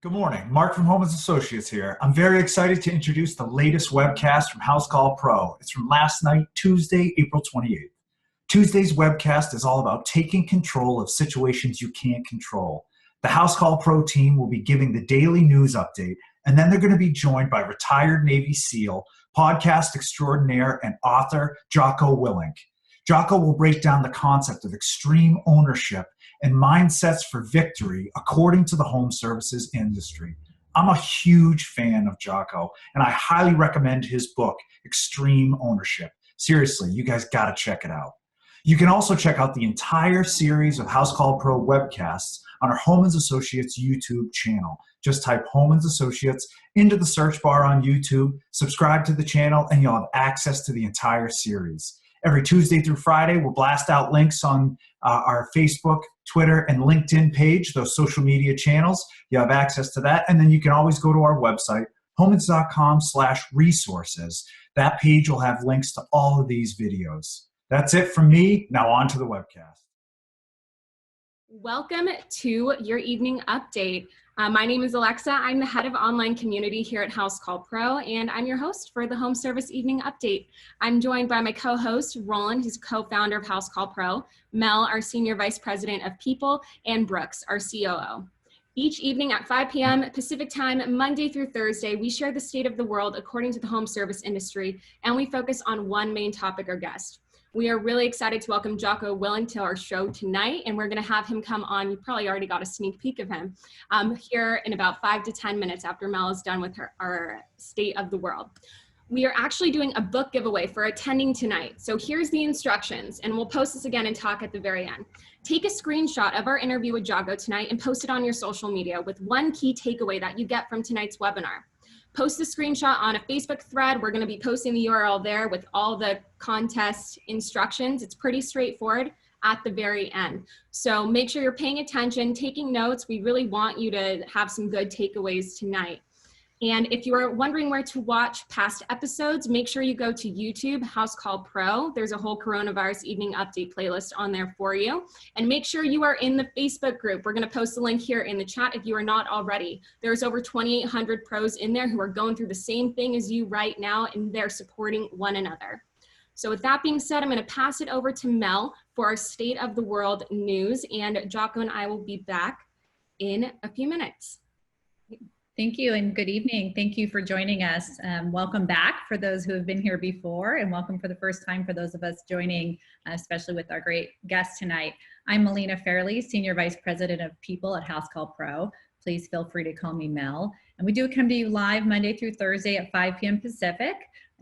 Good morning. Mark from Homans Associates here. I'm very excited to introduce the latest webcast from Housecall Pro. It's from last night, Tuesday, April 28th. Tuesday's webcast is all about taking control of situations you can't control. The Housecall Pro team will be giving the daily news update, and then they're going to be joined by retired Navy SEAL, podcast extraordinaire, and author Jocko Willink. Jocko will break down the concept of extreme ownership and mindsets for victory according to the home services industry. I'm a huge fan of Jocko, and I highly recommend his book, Extreme Ownership. Seriously, you guys got to check it out. You can also check out the entire series of Housecall Pro webcasts on our Homans Associates YouTube channel. Just type Homans Associates into the search bar on YouTube, subscribe to the channel, and you'll have access to the entire series. Every Tuesday through Friday, we'll blast out links on our Facebook, Twitter, and LinkedIn page, those social media channels. You have access to that. And then you can always go to our website, homans.com/resources. That page will have links to all of these videos. That's it from me. Now on to the webcast. Welcome to your evening update. My name is Alexa. I'm the head of online community here at Housecall Pro, and I'm your host for the Home Service Evening Update. I'm joined by my co-host, Roland, who's co-founder of Housecall Pro, Mel, our Senior Vice President of People, and Brooks, our COO. Each evening at 5 p.m. Pacific Time, Monday through Thursday, we share the state of the world according to the home service industry, and we focus on one main topic or guest. We are really excited to welcome Jocko Willink to our show tonight, and we're going to have him come on. You probably already got a sneak peek of him here in about 5 to 10 minutes after Mel is done with our State of the World. We are actually doing a book giveaway for attending tonight. So here's the instructions, and we'll post this again and talk at the very end. Take a screenshot of our interview with Jocko tonight and post it on your social media with one key takeaway that you get from tonight's webinar. Post the screenshot on a Facebook thread. We're going to be posting the URL there with all the contest instructions. It's pretty straightforward at the very end. So make sure you're paying attention, taking notes. We really want you to have some good takeaways tonight. And if you are wondering where to watch past episodes, make sure you go to YouTube, Housecall Pro. There's a whole coronavirus evening update playlist on there for you. And make sure you are in the Facebook group. We're going to post the link here in the chat if you are not already. There's over 2,800 pros in there who are going through the same thing as you right now, and they're supporting one another. So with that being said, I'm going to pass it over to Mel for our State of the World news, and Jocko and I will be back in a few minutes. Thank you and good evening. Thank you for joining us. Welcome back for those who have been here before, and welcome for the first time for those of us joining, especially with our great guest tonight. I'm Melina Fairley, Senior Vice President of People at Housecall Pro. Please feel free to call me Mel. And we do come to you live Monday through Thursday at 5 p.m. Pacific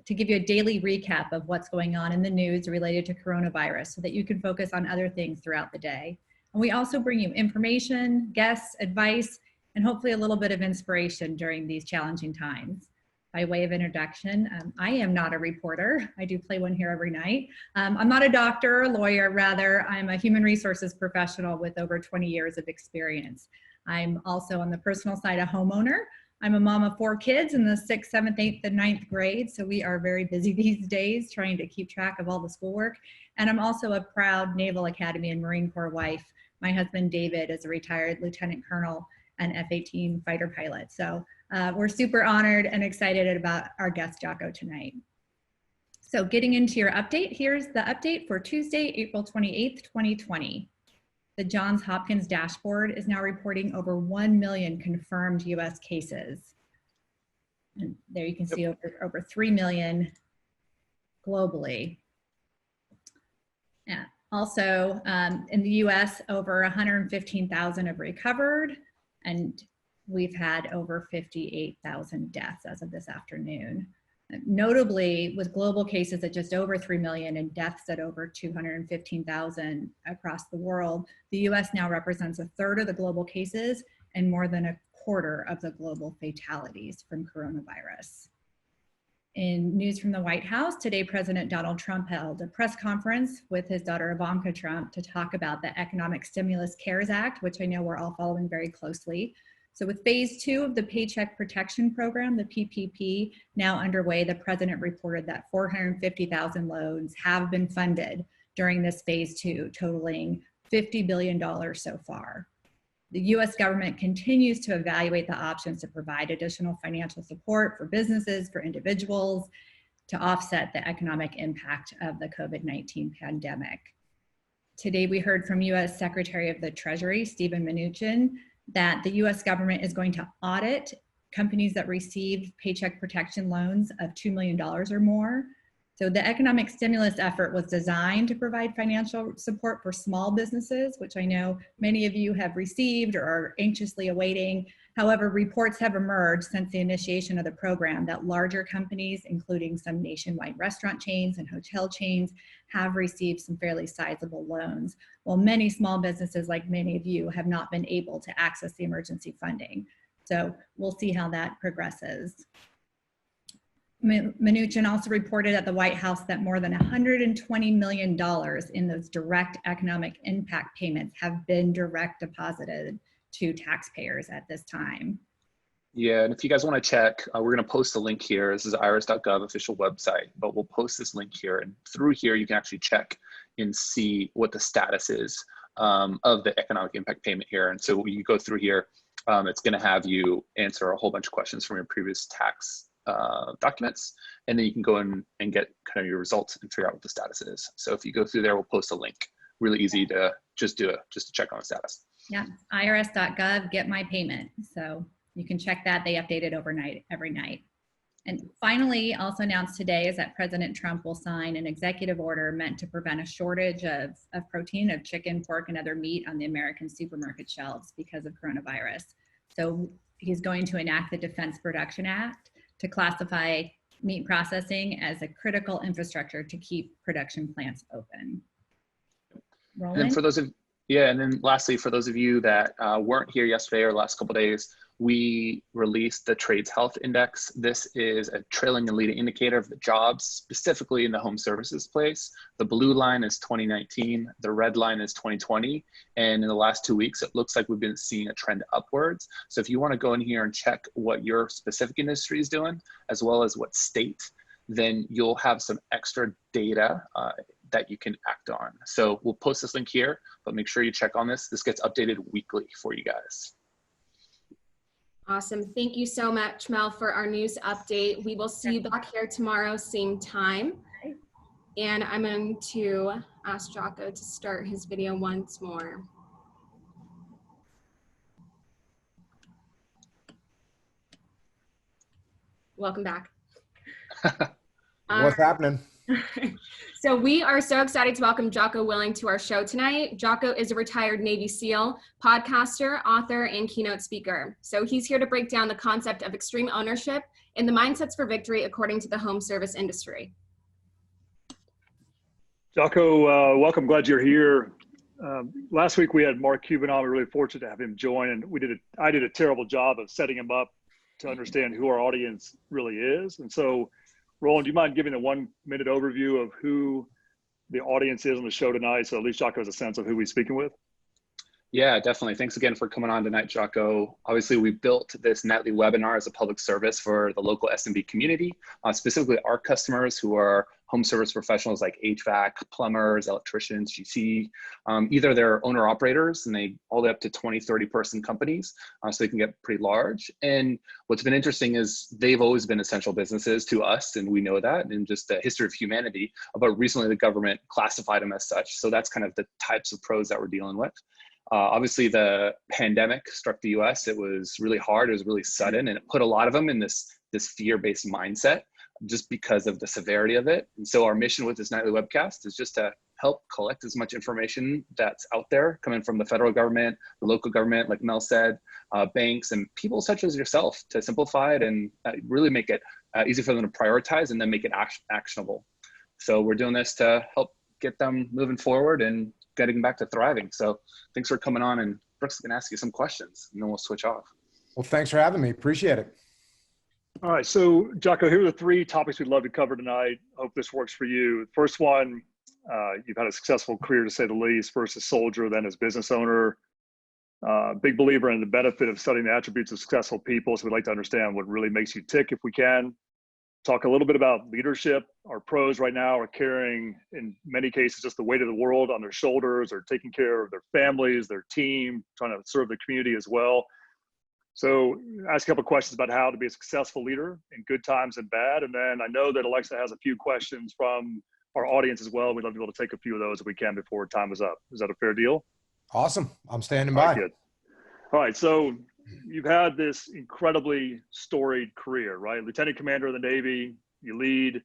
to give you a daily recap of what's going on in the news related to coronavirus so that you can focus on other things throughout the day. And we also bring you information, guests, advice, and hopefully a little bit of inspiration during these challenging times. By way of introduction, I am not a reporter. I do play one here every night. I'm not a doctor or a lawyer, rather, I'm a human resources professional with over 20 years of experience. I'm also on the personal side a homeowner. I'm a mom of 4 kids in the 6th, 7th, 8th, and 9th grade, so we are very busy these days trying to keep track of all the schoolwork. And I'm also a proud Naval Academy and Marine Corps wife. My husband, David, is a retired Lieutenant Colonel and F-18 fighter pilot. So we're super honored and excited about our guest Jocko tonight. So getting into your update, here's the update for Tuesday, April 28th, 2020. The Johns Hopkins dashboard is now reporting over 1 million confirmed US cases. And there you can see over 3 million globally. Yeah. Also, in the US, over 115,000 have recovered, and we've had over 58,000 deaths as of this afternoon. Notably, with global cases at just over 3 million and deaths at over 215,000 across the world, the US now represents a third of the global cases and more than a quarter of the global fatalities from coronavirus. In news from the White House, today President Donald Trump held a press conference with his daughter Ivanka Trump to talk about the Economic Stimulus CARES Act, which I know we're all following very closely. So with phase 2 of the Paycheck Protection Program, the PPP, now underway, the president reported that 450,000 loans have been funded during this phase 2, totaling $50 billion so far. The U.S. government continues to evaluate the options to provide additional financial support for businesses, for individuals, to offset the economic impact of the COVID-19 pandemic. Today, we heard from U.S. Secretary of the Treasury, Steven Mnuchin, that the U.S. government is going to audit companies that received paycheck protection loans of $2 million or more. So the economic stimulus effort was designed to provide financial support for small businesses, which I know many of you have received or are anxiously awaiting. However, reports have emerged since the initiation of the program that larger companies, including some nationwide restaurant chains and hotel chains, have received some fairly sizable loans, while many small businesses, like many of you, have not been able to access the emergency funding. So we'll see how that progresses. Mnuchin also reported at the White House that more than $120 million in those direct economic impact payments have been direct deposited to taxpayers at this time. Yeah, and if you guys want to check, we're going to post a link here. This is irs.gov official website, but we'll post this link here. And through here, you can actually check and see what the status is of the economic impact payment here. And so when you go through here, it's going to have you answer a whole bunch of questions from your previous tax documents, and then you can go in and get kind of your results and figure out what the status is. So if you go through there, we'll post a link. Really easy to just do it, just to check on the status. Yeah, irs.gov, get my payment. So you can check that. They update it overnight, every night. And finally, also announced today is that President Trump will sign an executive order meant to prevent a shortage of protein, of chicken, pork, and other meat on the American supermarket shelves because of coronavirus. So he's going to enact the Defense Production Act to classify meat processing as a critical infrastructure to keep production plants open. Roland? And for those of, yeah, and then lastly, for those of you that weren't here yesterday or the last couple of days, we released the Trades Health Index. This is a trailing and leading indicator of the jobs, specifically in the home services place. The blue line is 2019, the red line is 2020. And in the last 2 weeks, it looks like we've been seeing a trend upwards. So if you want to go in here and check what your specific industry is doing, as well as what state, then you'll have some extra data that you can act on. So we'll post this link here, but make sure you check on this. This gets updated weekly for you guys. Awesome. Thank you so much, Mel, for our news update. We will see you back here tomorrow, same time. And I'm going to ask Jocko to start his video once more. Welcome back. What's happening? So we are so excited to welcome Jocko Willink to our show tonight. Jocko is a retired Navy SEAL, podcaster, author, and keynote speaker. So he's here to break down the concept of extreme ownership and the mindsets for victory according to the home service industry. Jocko, welcome. Glad you're here. Last week we had Mark Cuban on. We're really fortunate to have him join, and I did a terrible job of setting him up to understand who our audience really is. And so, Roland, do you mind giving a 1-minute overview of who the audience is on the show tonight, so at least Jocko has a sense of who he's speaking with? Yeah, definitely. Thanks again for coming on tonight, Jocko. Obviously, we built this nightly webinar as a public service for the local SMB community, specifically our customers who are home service professionals like HVAC, plumbers, electricians, GC. Either they're owner operators and they all the way up to 20, 30 person companies, so they can get pretty large. And what's been interesting is they've always been essential businesses to us, and we know that in just the history of humanity, but recently the government classified them as such. So that's kind of the types of pros that we're dealing with. Obviously, the pandemic struck the US. It was really hard. It was really sudden, and it put a lot of them in this fear-based mindset just because of the severity of it. And so our mission with this nightly webcast is just to help collect as much information that's out there coming from the federal government, the local government, like Mel said, banks, and people such as yourself to simplify it and really make it easy for them to prioritize and then make it actionable. So we're doing this to help get them moving forward and getting back to thriving. So thanks for coming on, and Brooks is gonna ask you some questions and then we'll switch off. Well, thanks for having me. Appreciate it. All right, so Jocko, here are the 3 topics we'd love to cover tonight. Hope this works for you. First one, you've had a successful career to say the least, first as soldier, then as business owner. Big believer in the benefit of studying the attributes of successful people. So we'd like to understand what really makes you tick if we can. talk a little bit about leadership. Our pros right now are carrying, in many cases, just the weight of the world on their shoulders, or taking care of their families, their team, trying to serve the community as well. So ask a couple of questions about how to be a successful leader in good times and bad. And then I know that Alexa has a few questions from our audience as well. We'd love to be able to take a few of those if we can before time is up. Is that a fair deal? Awesome. I'm standing All by. right, good. All right, so you've had this incredibly storied career, right? Lieutenant Commander of the Navy, you lead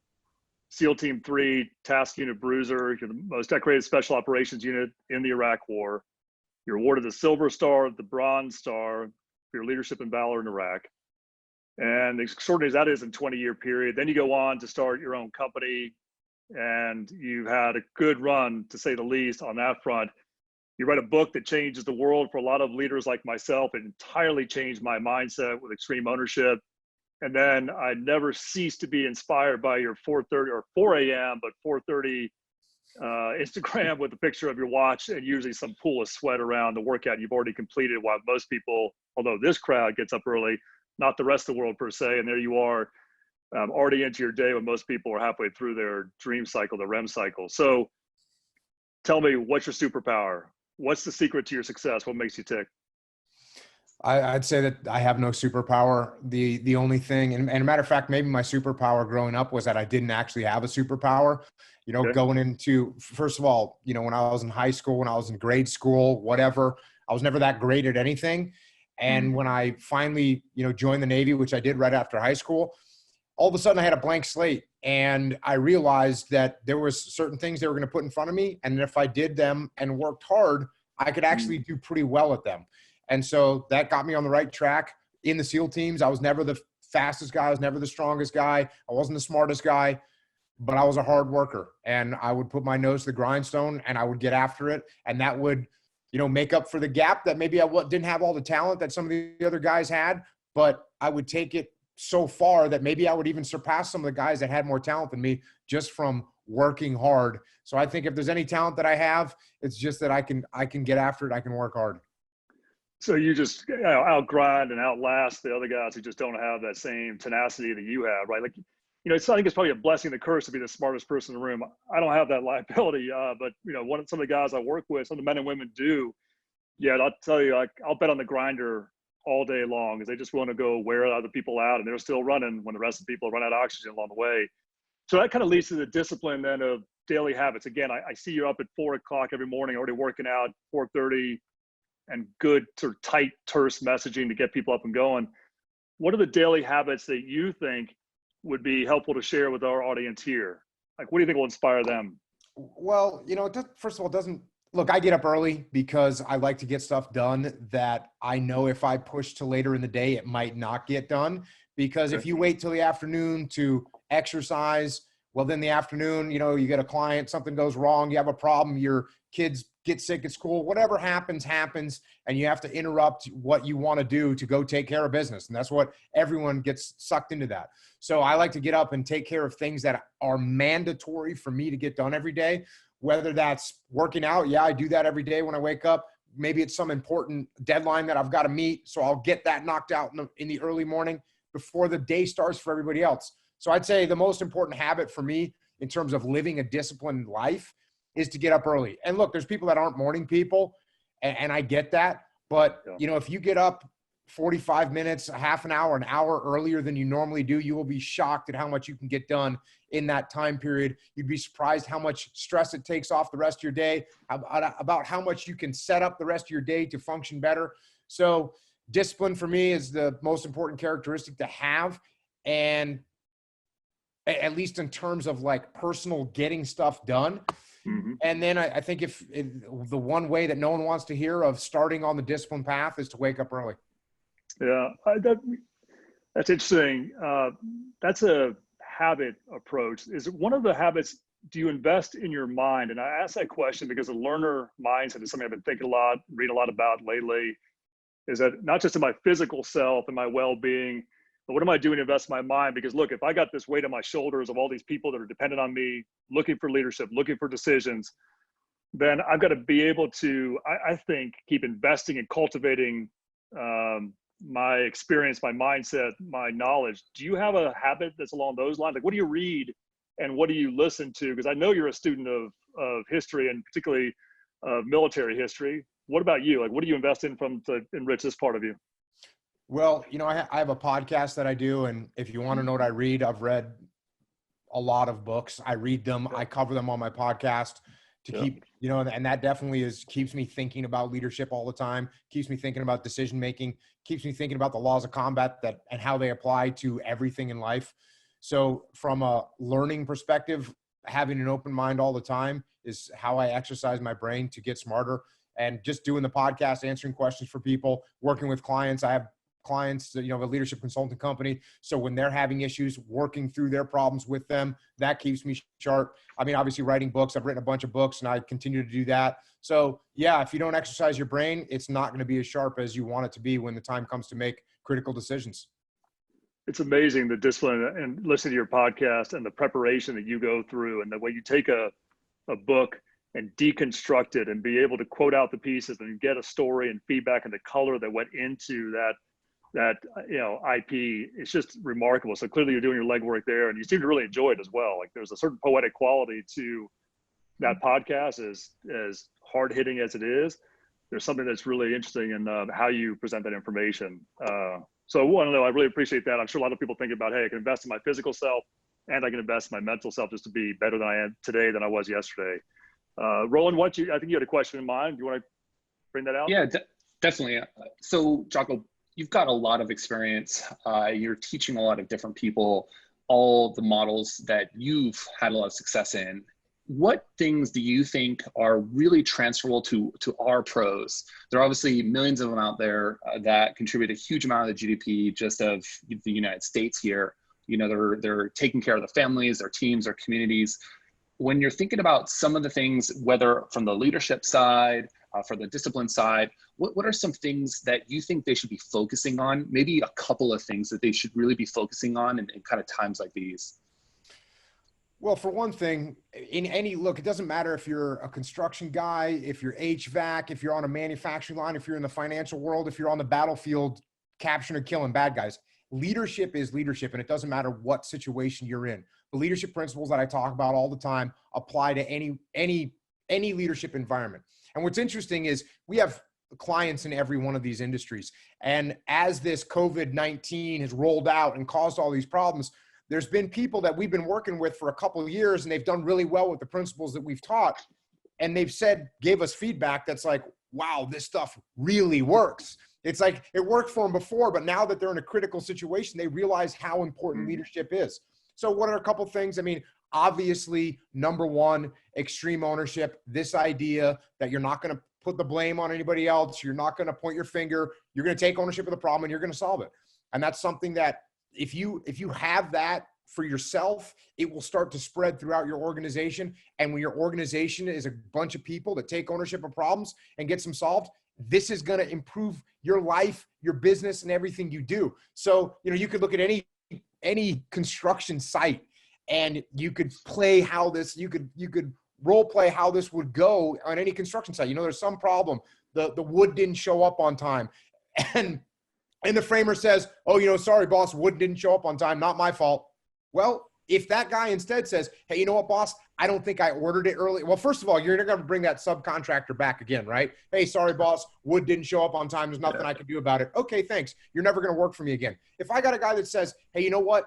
SEAL Team 3, Task Unit Bruiser. You're the most decorated Special Operations Unit in the Iraq War. You're awarded the Silver Star, the Bronze Star for your leadership and valor in Iraq. And as extraordinary as that is in a 20-year period, then you go on to start your own company, and you've had a good run, to say the least, on that front. You write a book that changes the world for a lot of leaders like myself. It entirely changed my mindset with extreme ownership. And then I never ceased to be inspired by your 4:30 or 4 a.m., but 4:30 Instagram with a picture of your watch and usually some pool of sweat around the workout you've already completed, while most people, although this crowd gets up early, not the rest of the world per se. And there you are, already into your day when most people are halfway through their dream cycle, the REM cycle. So tell me, what's your superpower? What's the secret to your success? What makes you tick? I'd say that I have no superpower. The only thing, and a matter of fact, maybe my superpower growing up was that I didn't actually have a superpower. You know, Okay. going into, first of all, you know, when I was in high school, when I was in grade school, whatever, I was never that great at anything. And when I finally, you know, joined the Navy, which I did right after high school, all of a sudden I had a blank slate, and I realized that there was certain things they were going to put in front of me, and if I did them and worked hard, I could actually do pretty well at them. And so that got me on the right track in the SEAL teams. I was never the fastest guy. I was never the strongest guy. I wasn't the smartest guy, but I was a hard worker, and I would put my nose to the grindstone and I would get after it. And that would, you know, make up for the gap that maybe I didn't have all the talent that some of the other guys had, but I would take it so far that maybe I would even surpass some of the guys that had more talent than me just from working hard. So I think if there's any talent that I have, it's just that I can get after it. I can work hard. So you just outgrind and outlast the other guys who just don't have that same tenacity that you have, right? Like, you know, I think it's probably a blessing, the curse to be the smartest person in the room. I don't have that liability, but you know, some of the guys I work with, some of the men and women do. Yeah, I'll tell you, I'll bet on the grinder all day long, because they just want to go wear other people out, and they're still running when the rest of the people run out of oxygen along the way. So that kind of leads to the discipline then of daily habits. Again, I see you're up at 4 o'clock every morning, already working out, 4:30, and good sort of tight, terse messaging to get people up and going. What are the daily habits that you think would be helpful to share with our audience here? Like, what do you think will inspire them? Well, you know, first of all, it doesn't look, I get up early because I like to get stuff done that I know if I push to later in the day, it might not get done. Because if you wait till the afternoon to exercise, well, then the afternoon, you know, you get a client, something goes wrong, you have a problem, your kids get sick at school, whatever happens, and you have to interrupt what you want to do to go take care of business. And that's what everyone gets sucked into that. So I like to get up and take care of things that are mandatory for me to get done every day, whether that's working out. Yeah, I do that every day when I wake up. Maybe it's some important deadline that I've got to meet. So I'll get that knocked out in the early morning before the day starts for everybody else. So I'd say the most important habit for me in terms of living a disciplined life is to get up early. And look, there's people that aren't morning people, and I get that. But, you know, if you get up 45 minutes, a half an hour earlier than you normally do, you will be shocked at how much you can get done in that time period. You'd be surprised how much stress it takes off the rest of your day, about how much you can set up the rest of your day to function better. So discipline for me is the most important characteristic to have. And at least in terms of like personal getting stuff done. Mm-hmm. And then I think if the one way that no one wants to hear of starting on the discipline path is to wake up early. Yeah, that's interesting. That's a habit approach. Is one of the habits, do you invest in your mind? And I ask that question because the learner mindset is something I've been thinking a lot, reading a lot about lately, is that not just in my physical self and my well-being, but what am I doing to invest my mind? Because look, if I got this weight on my shoulders of all these people that are dependent on me, looking for leadership, looking for decisions, then I've got to be able to, I think, keep investing and cultivating my experience, my mindset, my knowledge. Do you have a habit that's along those lines? Like, what do you read and what do you listen to? Because I know you're a student of history, and particularly military history. What about you? Like, what do you invest in to enrich this part of you? Well, I have a podcast that I do, and if you want to know what I read, I've read a lot of books. I read them. I cover them on my podcast to keep, and that definitely keeps me thinking about leadership all the time, keeps me thinking about decision making, keeps me thinking about the laws of combat and how they apply to everything in life. So from a learning perspective, having an open mind all the time is how I exercise my brain to get smarter. And just doing the podcast, answering questions for people, working with clients. I have clients, a leadership consulting company. So when they're having issues, working through their problems with them, that keeps me sharp. I mean, obviously writing books, I've written a bunch of books and I continue to do that. So yeah, if you don't exercise your brain, it's not going to be as sharp as you want it to be when the time comes to make critical decisions. It's amazing the discipline and listening to your podcast and the preparation that you go through and the way you take a book and deconstruct it and be able to quote out the pieces and get a story and feedback and the color that went into that IP. It's just remarkable. So clearly you're doing your legwork there, and you seem to really enjoy it as well. Like, there's a certain poetic quality to that podcast, as hard hitting as it is. There's something that's really interesting in how you present that information. So I want to know, I really appreciate that. I'm sure a lot of people think about, hey, I can invest in my physical self and I can invest in my mental self just to be better than I am today than I was yesterday. Roland, I think you had a question in mind. Do you want to bring that out? Yeah, definitely. So Jocko, you've got a lot of experience. You're teaching a lot of different people all the models that you've had a lot of success in. What things do you think are really transferable to our pros? There are obviously millions of them out there that contribute a huge amount of the GDP just of the United States here. They're taking care of the families, their teams, their communities. When you're thinking about some of the things, whether from the leadership side, for the discipline side, what are some things that you think they should be focusing on? Maybe a couple of things that they should really be focusing on in kind of times like these. Well, for one thing, it doesn't matter if you're a construction guy, if you're HVAC, if you're on a manufacturing line, if you're in the financial world, if you're on the battlefield capturing and killing bad guys. Leadership is leadership, and it doesn't matter what situation you're in. The leadership principles that I talk about all the time apply to any leadership environment. And what's interesting is we have clients in every one of these industries. And as this COVID-19 has rolled out and caused all these problems, there's been people that we've been working with for a couple of years, and they've done really well with the principles that we've taught. And they've gave us feedback that's like, wow, this stuff really works. It's like it worked for them before, but now that they're in a critical situation, they realize how important leadership is. So what are a couple of things? I mean, obviously, number one, extreme ownership. This idea that you're not going to put the blame on anybody else. You're not going to point your finger. You're going to take ownership of the problem and you're going to solve it. And that's something that if you have that for yourself, it will start to spread throughout your organization. And when your organization is a bunch of people that take ownership of problems and get them solved, this is going to improve your life, your business, and everything you do. So, you could look at any construction site and you could play how this, you could role play how this would go on any construction site. There's some problem. The wood didn't show up on time. And the framer says, oh, sorry, boss, wood didn't show up on time. Not my fault. Well, if that guy instead says, hey, you know what, boss, I don't think I ordered it early. Well, first of all, you're not going to bring that subcontractor back again, right? Hey, sorry, boss, wood didn't show up on time. There's nothing I can do about it. Okay, thanks. You're never going to work for me again. If I got a guy that says, hey, you know what,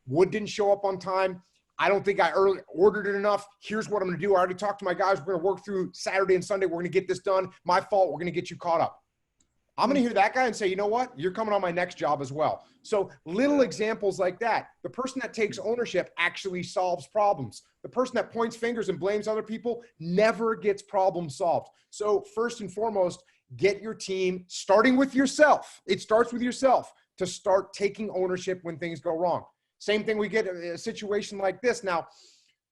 wood didn't show up on time. I don't think I ordered it enough. Here's what I'm going to do. I already talked to my guys. We're going to work through Saturday and Sunday. We're going to get this done. My fault. We're going to get you caught up. I'm going to hear that guy and say, you know what? You're coming on my next job as well. So little examples like that. The person that takes ownership actually solves problems. The person that points fingers and blames other people never gets problems solved. So first and foremost, get your team, starting with yourself. It starts with yourself to start taking ownership when things go wrong. Same thing, we get a situation like this. Now,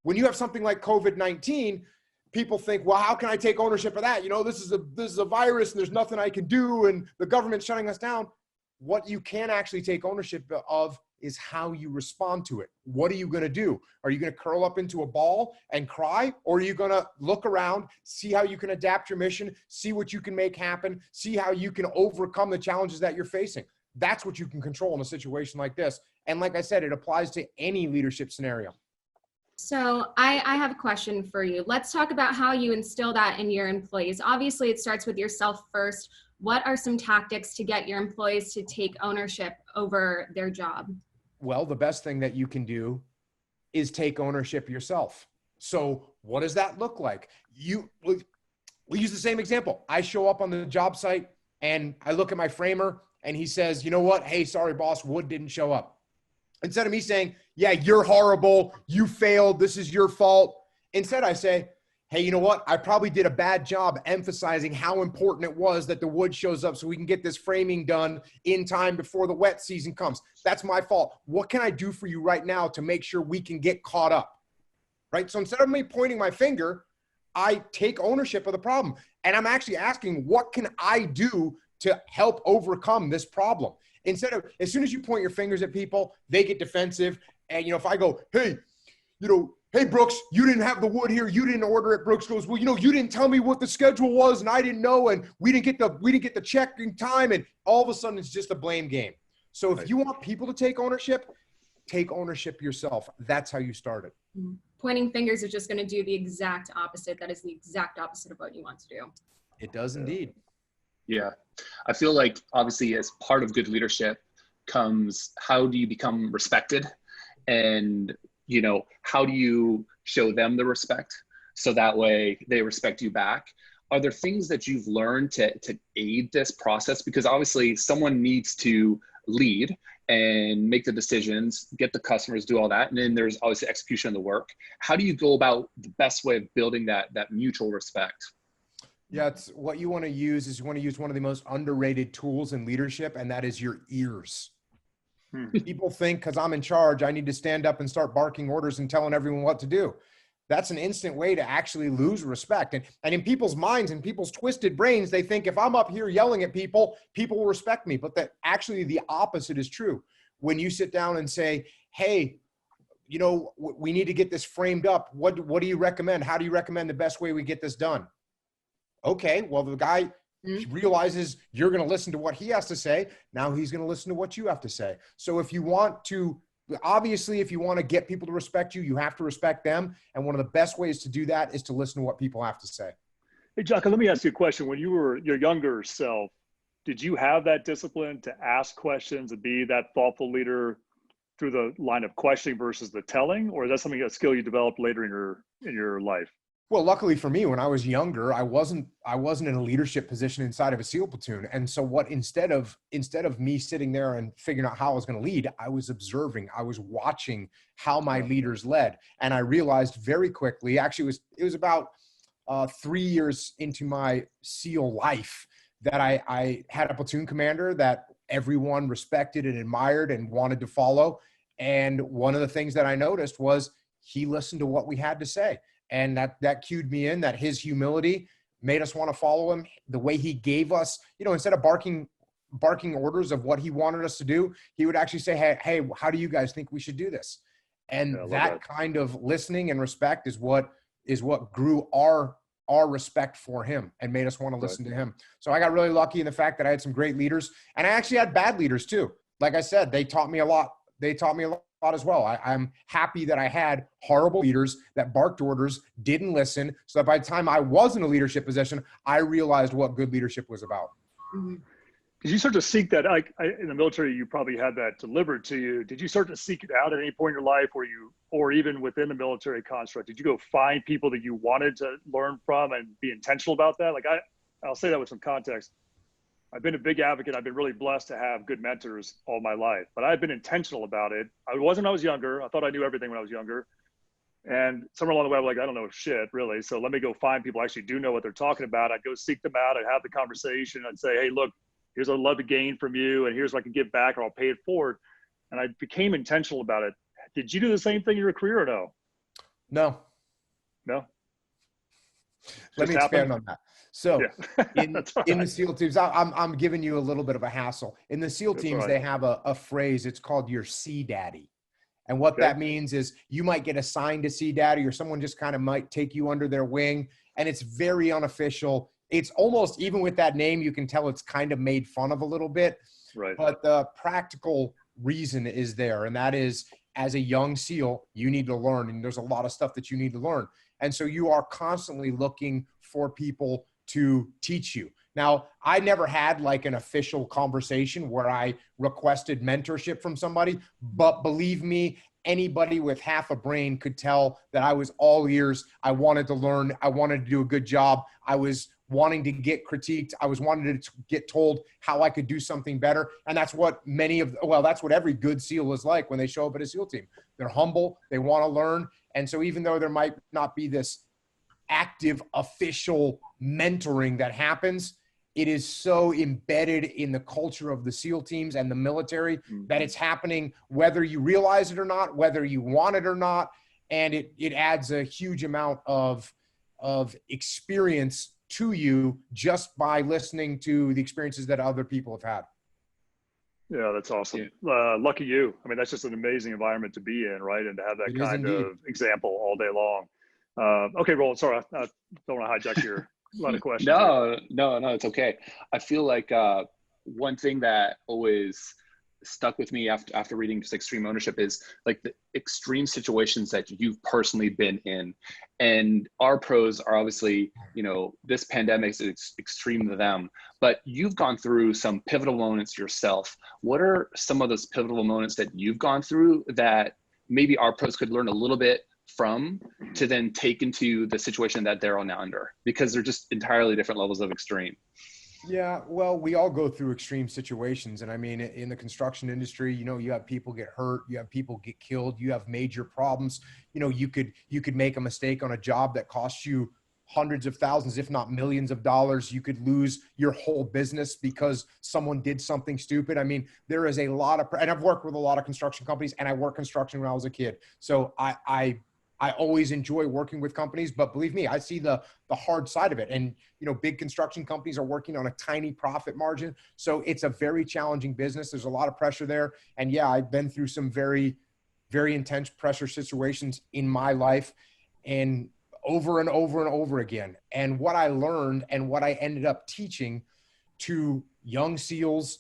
when you have something like COVID-19, people think, well, how can I take ownership of that? This is a virus and there's nothing I can do and the government's shutting us down. What you can actually take ownership of is how you respond to it. What are you going to do? Are you going to curl up into a ball and cry? Or are you going to look around, see how you can adapt your mission, see what you can make happen, see how you can overcome the challenges that you're facing? That's what you can control in a situation like this. And like I said, it applies to any leadership scenario. So I have a question for you. Let's talk about how you instill that in your employees. Obviously, it starts with yourself first. What are some tactics to get your employees to take ownership over their job? Well, the best thing that you can do is take ownership yourself. So what does that look like? We use the same example. I show up on the job site and I look at my framer and he says, you know what? Hey, sorry, boss, wood didn't show up. Instead of me saying, yeah, you're horrible, you failed, this is your fault. Instead, I say, hey, you know what? I probably did a bad job emphasizing how important it was that the wood shows up so we can get this framing done in time before the wet season comes. That's my fault. What can I do for you right now to make sure we can get caught up? Right? So instead of me pointing my finger, I take ownership of the problem. And I'm actually asking, what can I do to help overcome this problem? Instead of, as soon as you point your fingers at people, they get defensive. And, if I go, hey, hey, Brooks, you didn't have the wood here. You didn't order it. Brooks goes, well, you didn't tell me what the schedule was and I didn't know. And we didn't get the check in time. And all of a sudden it's just a blame game. So if you want people to take ownership yourself. That's how you start it. Pointing fingers is just going to do the exact opposite. That is the exact opposite of what you want to do. It does indeed. Yeah. I feel like obviously as part of good leadership comes, how do you become respected? And, how do you show them the respect so that way they respect you back? Are there things that you've learned to aid this process? Because obviously someone needs to lead and make the decisions, get the customers, do all that. And then there's obviously execution of the work. How do you go about the best way of building that mutual respect? Yeah, it's what you want to use is you want to use one of the most underrated tools in leadership, and that is your ears. People think because I'm in charge, I need to stand up and start barking orders and telling everyone what to do. That's an instant way to actually lose respect. And in people's minds and people's twisted brains, they think if I'm up here yelling at people, people will respect me. But that actually the opposite is true. When you sit down and say, hey, we need to get this framed up. What do you recommend? How do you recommend the best way we get this done? Okay, well, the guy realizes you're going to listen to what he has to say. Now he's going to listen to what you have to say. So if you want to get people to respect you, you have to respect them. And one of the best ways to do that is to listen to what people have to say. Hey, Jocko, let me ask you a question. When you were your younger self, did you have that discipline to ask questions and be that thoughtful leader through the line of questioning versus the telling? Or is that something, a skill you developed later in your life? Well, luckily for me, when I was younger, I wasn't in a leadership position inside of a SEAL platoon. And so instead of me sitting there and figuring out how I was going to lead, I was observing, I was watching how my leaders led. And I realized very quickly, actually it was about 3 years into my SEAL life that I had a platoon commander that everyone respected and admired and wanted to follow. And one of the things that I noticed was he listened to what we had to say. And that cued me in, that his humility made us want to follow him. The way he gave us, instead of barking orders of what he wanted us to do, he would actually say, hey, how do you guys think we should do this? And that kind of listening and respect is what grew our respect for him and made us want to listen to him. So I got really lucky in the fact that I had some great leaders, and I actually had bad leaders too. Like I said, they taught me a lot. As well. I'm happy that I had horrible leaders that barked orders, didn't listen, so that by the time I was in a leadership position, I realized what good leadership was about. Did you start to seek that? In the military, you probably had that delivered to you. Did you start to seek it out at any point in your life or even within the military construct? Did you go find people that you wanted to learn from and be intentional about that? I'll say that with some context. I've been a big advocate. I've been really blessed to have good mentors all my life, but I've been intentional about it. I wasn't when I was younger. I thought I knew everything when I was younger. And somewhere along the way, I'm like, I don't know shit, really. So let me go find people who actually do know what they're talking about. I'd go seek them out. I'd have the conversation. I'd say, hey, look, here's what I'd love to gain from you. And here's what I can give back, or I'll pay it forward. And I became intentional about it. Did you do the same thing in your career or no? No. Let me expand on that. So in the SEAL teams, I'm giving you a little bit of a hassle. In the SEAL teams, they have a phrase. It's called your Sea Daddy. And what that means is you might get assigned to Sea Daddy, or someone just kind of might take you under their wing. And it's very unofficial. It's almost, even with that name, you can tell it's kind of made fun of a little bit. Right. But the practical reason is there. And that is, as a young SEAL, you need to learn. And there's a lot of stuff that you need to learn. And so you are constantly looking for people to teach you. Now, I never had like an official conversation where I requested mentorship from somebody, but believe me, anybody with half a brain could tell that I was all ears. I wanted to learn. I wanted to do a good job. I was wanting to get critiqued. I was wanting to get told how I could do something better. And that's what that's what every good SEAL is like when they show up at a SEAL team. They're humble. They want to learn. And so even though there might not be this active official mentoring that happens, it is so embedded in the culture of the SEAL teams and the military that it's happening whether you realize it or not, whether you want it or not. And it adds a huge amount of experience to you just by listening to the experiences that other people have had. Yeah, that's awesome. Lucky you. I mean, that's just an amazing environment to be in, right? And to have that kind of example all day long. Okay, Roland, sorry, I don't want to hijack your lot of questions. No, it's okay. I feel like one thing that always stuck with me after reading just Extreme Ownership is like the extreme situations that you've personally been in. And our pros are obviously, this pandemic is extreme to them, but you've gone through some pivotal moments yourself. What are some of those pivotal moments that you've gone through that maybe our pros could learn a little bit from to then take into the situation that they're now under, because they're just entirely different levels of extreme? Yeah, well, we all go through extreme situations. And I mean, in the construction industry, you have people get hurt, you have people get killed, you have major problems. You could make a mistake on a job that costs you hundreds of thousands, if not millions of dollars. You could lose your whole business because someone did something stupid. I mean, there is a lot of, and I've worked with a lot of construction companies, and I worked construction when I was a kid. So I always enjoy working with companies, but believe me, I see the hard side of it. And, big construction companies are working on a tiny profit margin. So it's a very challenging business. There's a lot of pressure there. And yeah, I've been through some very, very intense pressure situations in my life, and over and over and over again. And what I learned and what I ended up teaching to young SEALs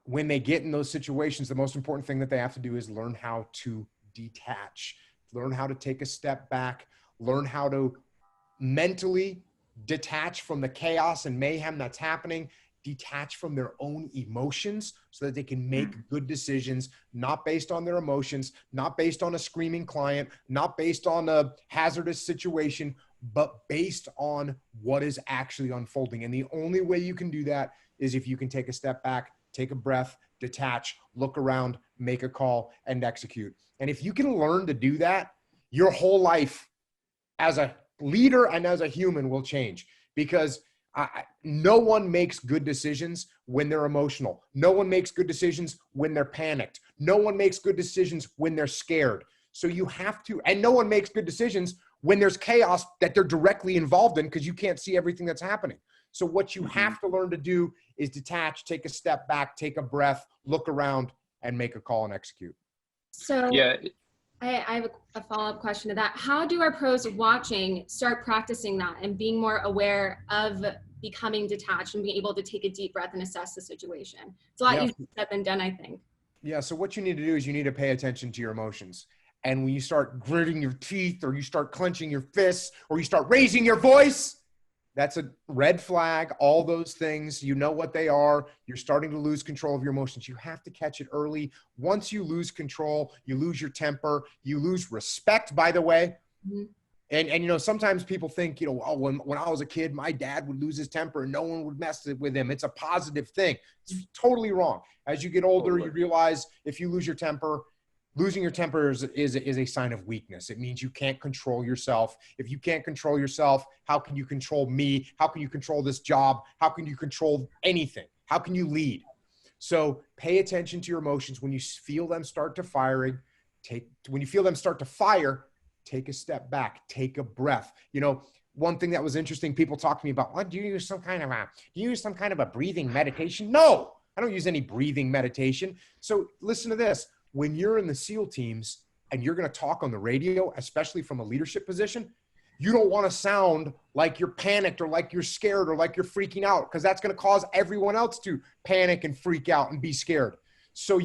when they get in those situations, the most important thing that they have to do is learn how to detach. Learn how to take a step back, learn how to mentally detach from the chaos and mayhem that's happening, detach from their own emotions so that they can make good decisions, not based on their emotions, not based on a screaming client, not based on a hazardous situation, but based on what is actually unfolding. And the only way you can do that is if you can take a step back, take a breath, detach, look around, make a call, and execute. And if you can learn to do that, your whole life as a leader and as a human will change, because no one makes good decisions when they're emotional. No one makes good decisions when they're panicked. No one makes good decisions when they're scared. So you have to, and no one makes good decisions when there's chaos that they're directly involved in, because you can't see everything that's happening. So what you have to learn to do is detach, take a step back, take a breath, look around, and make a call and execute. So Yeah. I have a follow-up question to that. How do our pros watching start practicing that and being more aware of becoming detached and being able to take a deep breath and assess the situation? It's a lot easier said than done, I think. Yeah, so what you need to do is you need to pay attention to your emotions. And when you start gritting your teeth, or you start clenching your fists, or you start raising your voice, that's a red flag. All those things, you know what they are. You're starting to lose control of your emotions. You have to catch it early. Once you lose control, you lose your temper, you lose respect, by the way. Mm-hmm. And sometimes people think, when I was a kid, my dad would lose his temper and no one would mess with him. It's a positive thing. It's totally wrong. As you get older, you realize if you lose your temper, losing your temper is a sign of weakness. It means you can't control yourself. If you can't control yourself, how can you control me? How can you control this job? How can you control anything? How can you lead? So pay attention to your emotions. When you feel them start to fire, take a step back, take a breath. One thing that was interesting, people talk to me about, do you use some kind of a breathing meditation? No, I don't use any breathing meditation. So listen to this. When you're in the SEAL teams and you're going to talk on the radio, especially from a leadership position, you don't want to sound like you're panicked or like you're scared or like you're freaking out, because that's going to cause everyone else to panic and freak out and be scared. So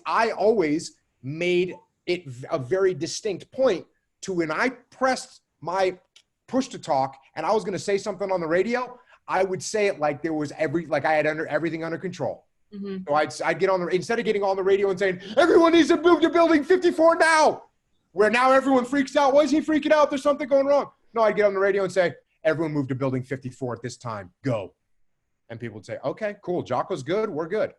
I always made it a very distinct point to when I pressed my push to talk and I was going to say something on the radio, I would say it like there was I had everything under control. Mm-hmm. So I'd get on instead of getting on the radio and saying, everyone needs to move to building 54 now, where now everyone freaks out. Why is he freaking out? There's something going wrong. No, I'd get on the radio and say, everyone move to building 54 at this time, go. And people would say, okay, cool. Jocko's good. We're good.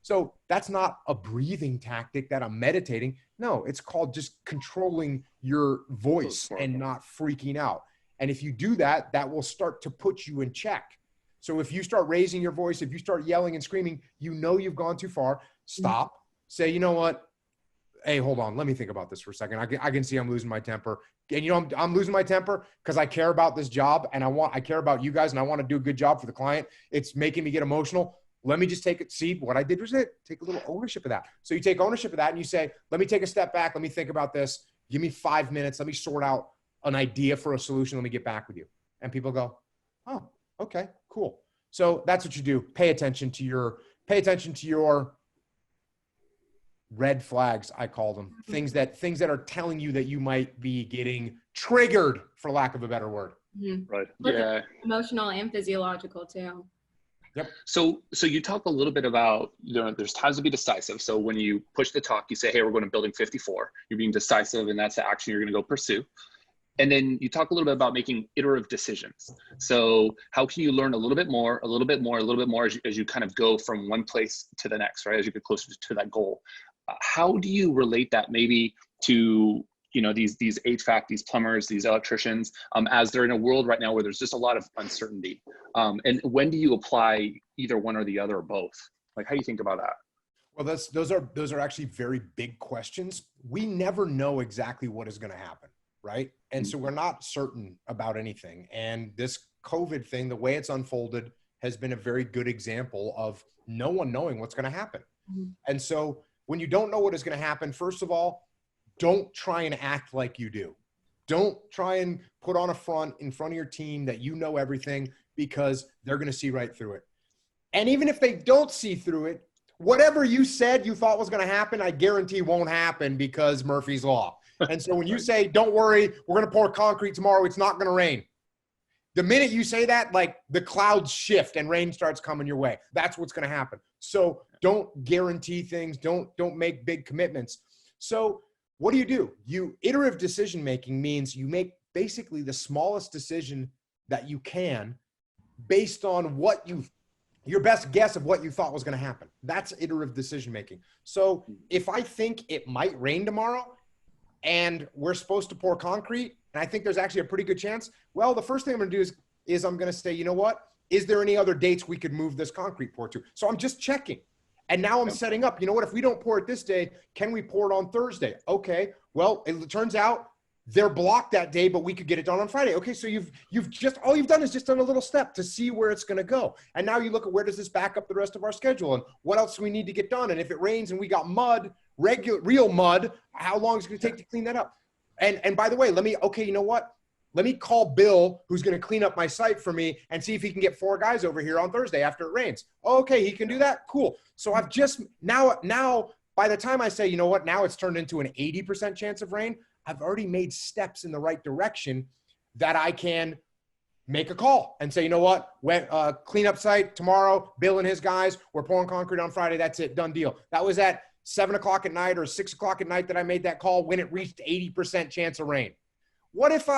So that's not a breathing tactic that I'm meditating. No, it's called just controlling your voice and not freaking out. And if you do that, that will start to put you in check. So if you start raising your voice, if you start yelling and screaming, you know you've gone too far. Stop. Say, you know what? Hey, hold on. Let me think about this for a second. I can see I'm losing my temper. And you know, I'm losing my temper because I care about this job and I care about you guys and I want to do a good job for the client. It's making me get emotional. Let me just see what I did was take a little ownership of that. So you take ownership of that and you say, let me take a step back. Let me think about this. Give me 5 minutes. Let me sort out an idea for a solution. Let me get back with you. And people go, oh, okay, cool. So that's what you do. Pay attention to your red flags, I call them. Things that are telling you that you might be getting triggered, for lack of a better word. Mm-hmm. Right. Yeah. Emotional and physiological too. Yep. So you talk a little bit about, there's times to be decisive. So when you push the talk, you say, hey, we're going to building 54. You're being decisive, and that's the action you're going to go pursue. And then you talk a little bit about making iterative decisions. So how can you learn a little bit more as you kind of go from one place to the next, right? As you get closer to that goal. How do you relate that maybe to, these HVAC, these plumbers, these electricians, as they're in a world right now where there's just a lot of uncertainty? And when do you apply either one or the other or both? Like, how do you think about that? Well, those are actually very big questions. We never know exactly what is going to happen, right? And so we're not certain about anything. And this COVID thing, the way it's unfolded, has been a very good example of no one knowing what's going to happen. Mm-hmm. And so when you don't know what is going to happen, first of all, don't try and act like you do. Don't try and put on a front in front of your team that you know everything, because they're going to see right through it. And even if they don't see through it, whatever you said you thought was going to happen, I guarantee won't happen, because Murphy's Law. And so when you say, don't worry, we're going to pour concrete tomorrow, it's not going to rain. The minute you say that, like, the clouds shift and rain starts coming your way. That's what's going to happen. So don't guarantee things. Don't make big commitments. So what do? Iterative decision-making means you make basically the smallest decision that you can based on your best guess of what you thought was going to happen. That's iterative decision-making. So if I think it might rain tomorrow and we're supposed to pour concrete, and I think there's actually a pretty good chance, well, the first thing I'm going to do is I'm going to say, you know what? Is there any other dates we could move this concrete pour to? So I'm just checking. And now I'm setting up, you know what, if we don't pour it this day, can we pour it on Thursday? Okay, well, it turns out they're blocked that day, but we could get it done on Friday. Okay, so all you've done is just done a little step to see where it's going to go. And now you look at, where does this back up the rest of our schedule, and what else do we need to get done? And if it rains and we got mud, real mud, how long is it going to take to clean that up? And by the way, you know what? Let me call Bill, who's going to clean up my site for me, and see if he can get 4 guys over here on Thursday after it rains. Okay, he can do that? Cool. So I've just, now by the time I say, you know what, now it's turned into an 80% chance of rain, I've already made steps in the right direction that I can make a call and say, you know what, cleanup site tomorrow, Bill and his guys, we're pouring concrete on Friday. That's it, done deal. That was at 7 o'clock at night or 6 o'clock at night that I made that call when it reached 80% chance of rain. What if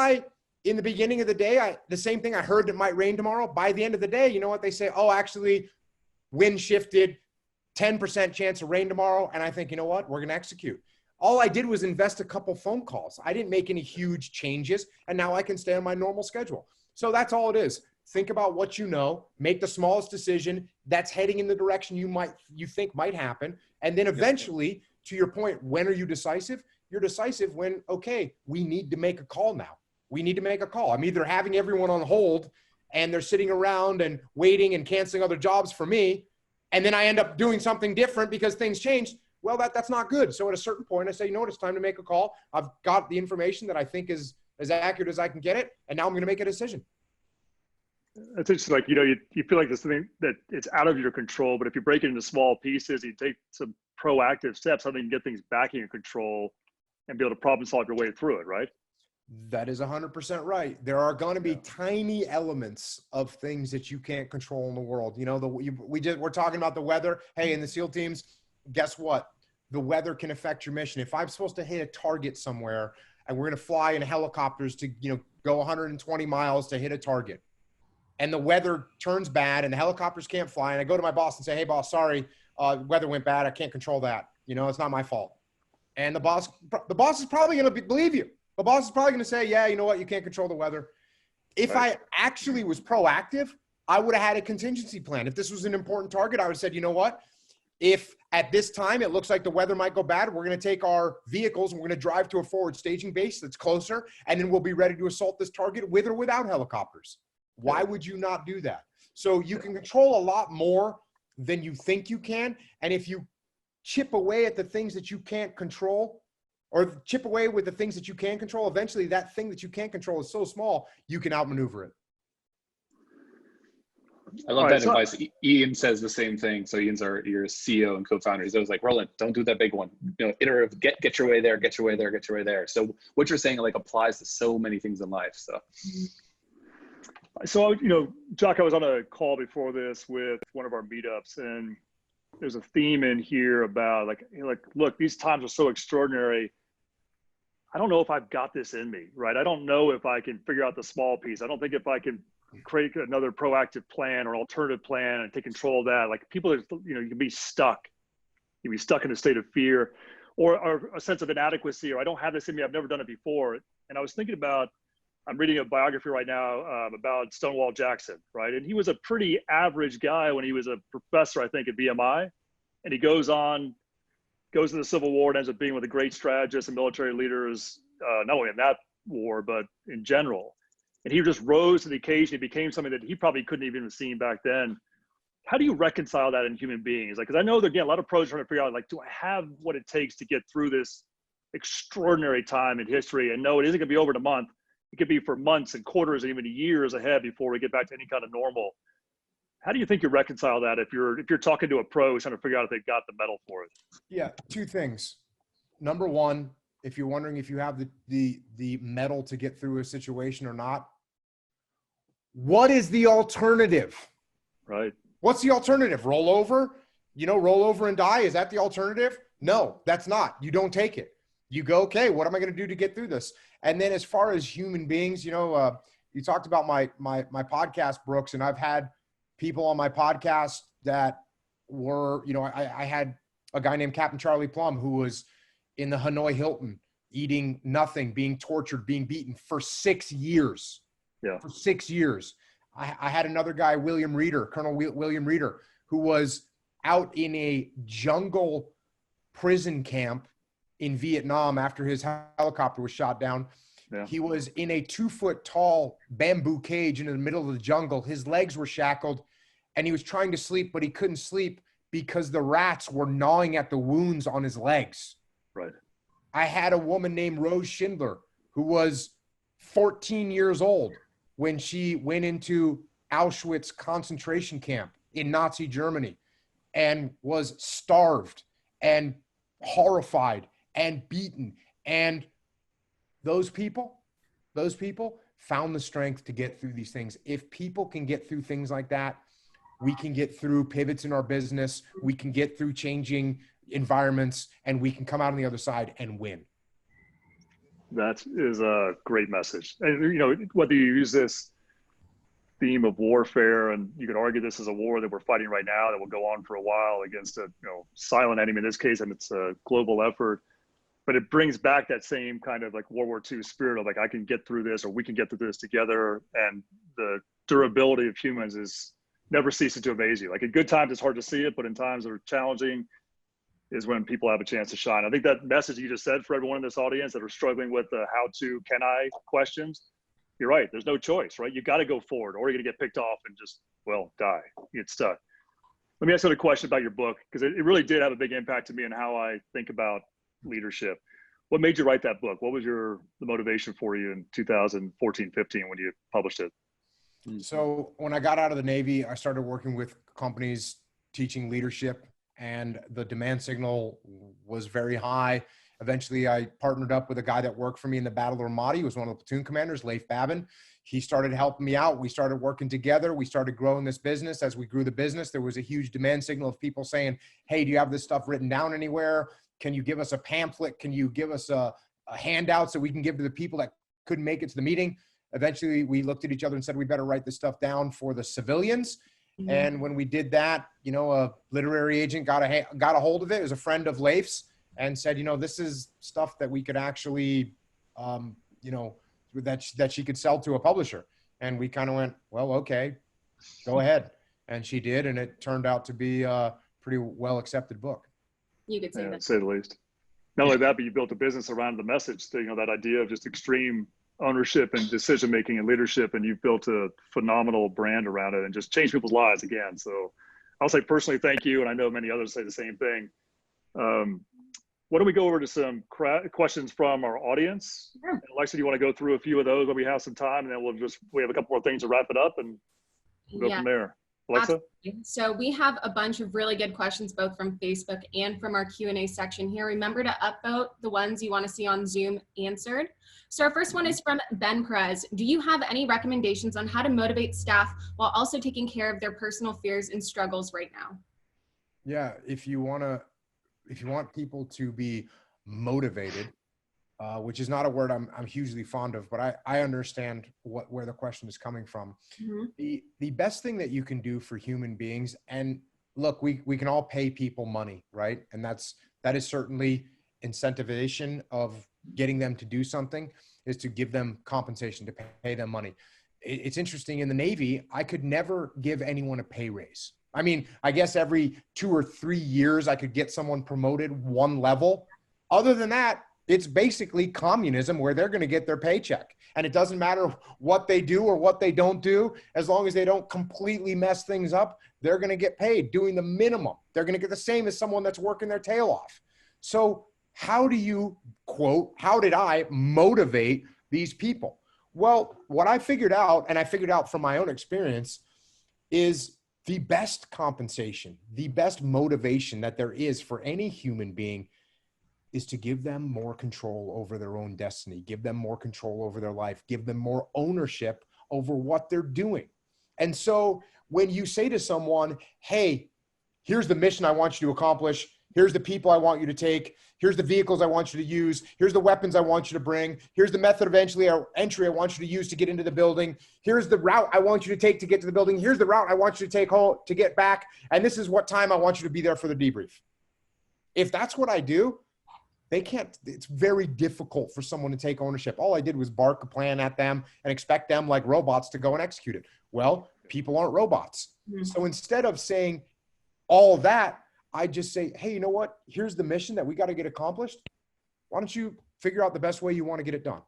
in the beginning of the day, the same thing, I heard it might rain tomorrow. By the end of the day, you know what they say? Oh, actually, wind shifted, 10% chance of rain tomorrow. And I think, you know what? We're going to execute. All I did was invest a couple phone calls. I didn't make any huge changes. And now I can stay on my normal schedule. So that's all it is. Think about what you know, make the smallest decision that's heading in the direction you think might happen. And then eventually, to your point, when are you decisive? You're decisive when, okay, we need to make a call now. We need to make a call. I'm either having everyone on hold and they're sitting around and waiting and canceling other jobs for me, and then I end up doing something different because things changed. Well, that's not good. So at a certain point, I say, you know what, it's time to make a call. I've got the information that I think is as accurate as I can get it. And now I'm going to make a decision. It's just like, you feel like this thing that it's out of your control, but if you break it into small pieces, you take some proactive steps, I think you can get things back in your control and be able to problem solve your way through it, right? That is 100% right. There are going to be tiny elements of things that you can't control in the world. We're talking about the weather. Hey, in the SEAL teams, guess what? The weather can affect your mission. If I'm supposed to hit a target somewhere and we're going to fly in helicopters to, go 120 miles to hit a target, and the weather turns bad and the helicopters can't fly, and I go to my boss and say, hey boss, sorry, weather went bad. I can't control that. It's not my fault. And the boss is probably going to believe you. The boss is probably going to say, yeah, you know what? You can't control the weather. If I actually was proactive, I would have had a contingency plan. If this was an important target, I would have said, you know what? If at this time it looks like the weather might go bad, we're going to take our vehicles and we're going to drive to a forward staging base that's closer, and then we'll be ready to assault this target with or without helicopters. Why would you not do that? So you can control a lot more than you think you can. And if you chip away at the things that you can't control, or chip away with the things that you can control, eventually that thing that you can't control is so small, you can outmaneuver it. I love that advice. Ian says the same thing. So Ian's your CEO and co-founder. He's always like, Roland, don't do that big one. Iterative, get your way there, get your way there, get your way there. So what you're saying applies to so many things in life. So, Jocko, I was on a call before this with one of our meetups, and there's a theme in here about look, these times are so extraordinary. I don't know if I've got this in me, right? I don't know if I can figure out the small piece. I don't think if I can create another proactive plan or alternative plan and take control of that, people are, you can be stuck. You can be stuck in a state of fear or a sense of inadequacy, or I don't have this in me. I've never done it before. And I was thinking about, I'm reading a biography right now about Stonewall Jackson, right? And he was a pretty average guy when he was a professor, I think, at VMI. And he goes to the Civil War and ends up being one of the great strategists and military leaders, not only in that war, but in general. And he just rose to the occasion. He became something that he probably couldn't even have seen back then. How do you reconcile that in human beings? Because I know that, again, a lot of pros are trying to figure out, do I have what it takes to get through this extraordinary time in history? And no, it isn't going to be over in a month. It could be for months and quarters and even years ahead before we get back to any kind of normal. How do you think you reconcile that if you're talking to a pro trying to figure out if they've got the metal for it? Yeah, two things. Number one, if you're wondering if you have the metal to get through a situation or not, what is the alternative? Right. What's the alternative? Roll over? Roll over and die? Is that the alternative? No, that's not. You don't take it. You go, okay, what am I going to do to get through this? And then as far as human beings, you talked about my podcast, Brooks, and I've had people on my podcast that were, I had a guy named Captain Charlie Plum who was in the Hanoi Hilton, eating nothing, being tortured, being beaten for 6 years. Yeah. For 6 years. I had another guy, Colonel William Reeder, who was out in a jungle prison camp in Vietnam after his helicopter was shot down. Yeah. He was in a 2-foot tall bamboo cage in the middle of the jungle. His legs were shackled and he was trying to sleep, but he couldn't sleep because the rats were gnawing at the wounds on his legs. Right. I had a woman named Rose Schindler who was 14 years old when she went into Auschwitz concentration camp in Nazi Germany and was starved and horrified and beaten. And those people found the strength to get through these things. If people can get through things like that, we can get through pivots in our business. We can get through changing environments, and we can come out on the other side and win. That is a great message. And, whether you use this theme of warfare, and you could argue this is a war that we're fighting right now that will go on for a while against a silent enemy in this case, and it's a global effort. But it brings back that same kind of World War II spirit of I can get through this, or we can get through this together. And the durability of humans is never ceases to amaze you. In good times, it's hard to see it, but in times that are challenging is when people have a chance to shine. I think that message you just said for everyone in this audience that are struggling with the how to, can I questions, you're right. There's no choice, right? You got to go forward, or you're going to get picked off and just, die, get stuck. Let me ask you a question about your book, because it really did have a big impact to me on how I think about leadership. What made you write that book? What was the motivation for you in 2014, 15 when you published it? So when I got out of the Navy, I started working with companies teaching leadership, and the demand signal was very high. Eventually, I partnered up with a guy that worked for me in the Battle of Ramadi. He was one of the platoon commanders, Leif Babin. He started helping me out. We started working together. We started growing this business. As we grew the business, there was a huge demand signal of people saying, hey, do you have this stuff written down anywhere? Can you give us a pamphlet? Can you give us a handout so we can give to the people that couldn't make it to the meeting? Eventually, we looked at each other and said, we better write this stuff down for the civilians. Mm-hmm. And when we did that, you know, a literary agent got a hold of it. It was a friend of Leif's and said, you know, this is stuff that we could actually, you know, that she could sell to a publisher. And we kind of went, well, okay, go ahead. And she did. And it turned out to be a pretty well accepted book. You could say that. To say the least. Not only that, but you built a business around the message, you know, that idea of just extreme ownership and decision-making and leadership. And you've built a phenomenal brand around it and just changed people's lives again. So I'll say personally, thank you. And I know many others say the same thing. Why don't we go over to some questions from our audience? Sure. Alexa, do you want to go through a few of those when we have some time, and then we have a couple more things to wrap it up and we'll go from there. Alexa? Absolutely. So we have a bunch of really good questions, both from Facebook and from our Q&A section here. Remember to upvote the ones you want to see on Zoom answered. So our first one is from Ben Perez. Do you have any recommendations on how to motivate staff while also taking care of their personal fears and struggles right now? Yeah, if you want people to be motivated, which is not a word I'm hugely fond of, but I understand where the question is coming from. Mm-hmm. The best thing that you can do for human beings, and look, we can all pay people money, right? And that is certainly incentivization of getting them to do something, is to give them compensation, to pay them money. It's interesting, in the Navy, I could never give anyone a pay raise. I mean, I guess every 2 or 3 years I could get someone promoted one level. Other than that, it's basically communism, where they're going to get their paycheck. And it doesn't matter what they do or what they don't do. As long as they don't completely mess things up, they're going to get paid doing the minimum. They're going to get the same as someone that's working their tail off. So how do you, quote, how did I motivate these people? Well, what I figured out, and I figured out from my own experience, is the best compensation, the best motivation that there is for any human being is to give them more control over their own destiny, give them more control over their life, give them more ownership over what they're doing. And so when you say to someone, hey, here's the mission I want you to accomplish, here's the people I want you to take, here's the vehicles I want you to use, here's the weapons I want you to bring, here's the method of entry I want you to use to get into the building, here's the route I want you to take to get to the building, here's the route I want you to take home to get back, and this is what time I want you to be there for the debrief. If that's what I do, it's very difficult for someone to take ownership. All I did was bark a plan at them and expect them, like robots, to go and execute it. Well, people aren't robots. Mm-hmm. So instead of saying all that, I just say, hey, you know what? Here's the mission that we got to get accomplished. Why don't you figure out the best way you want to get it done?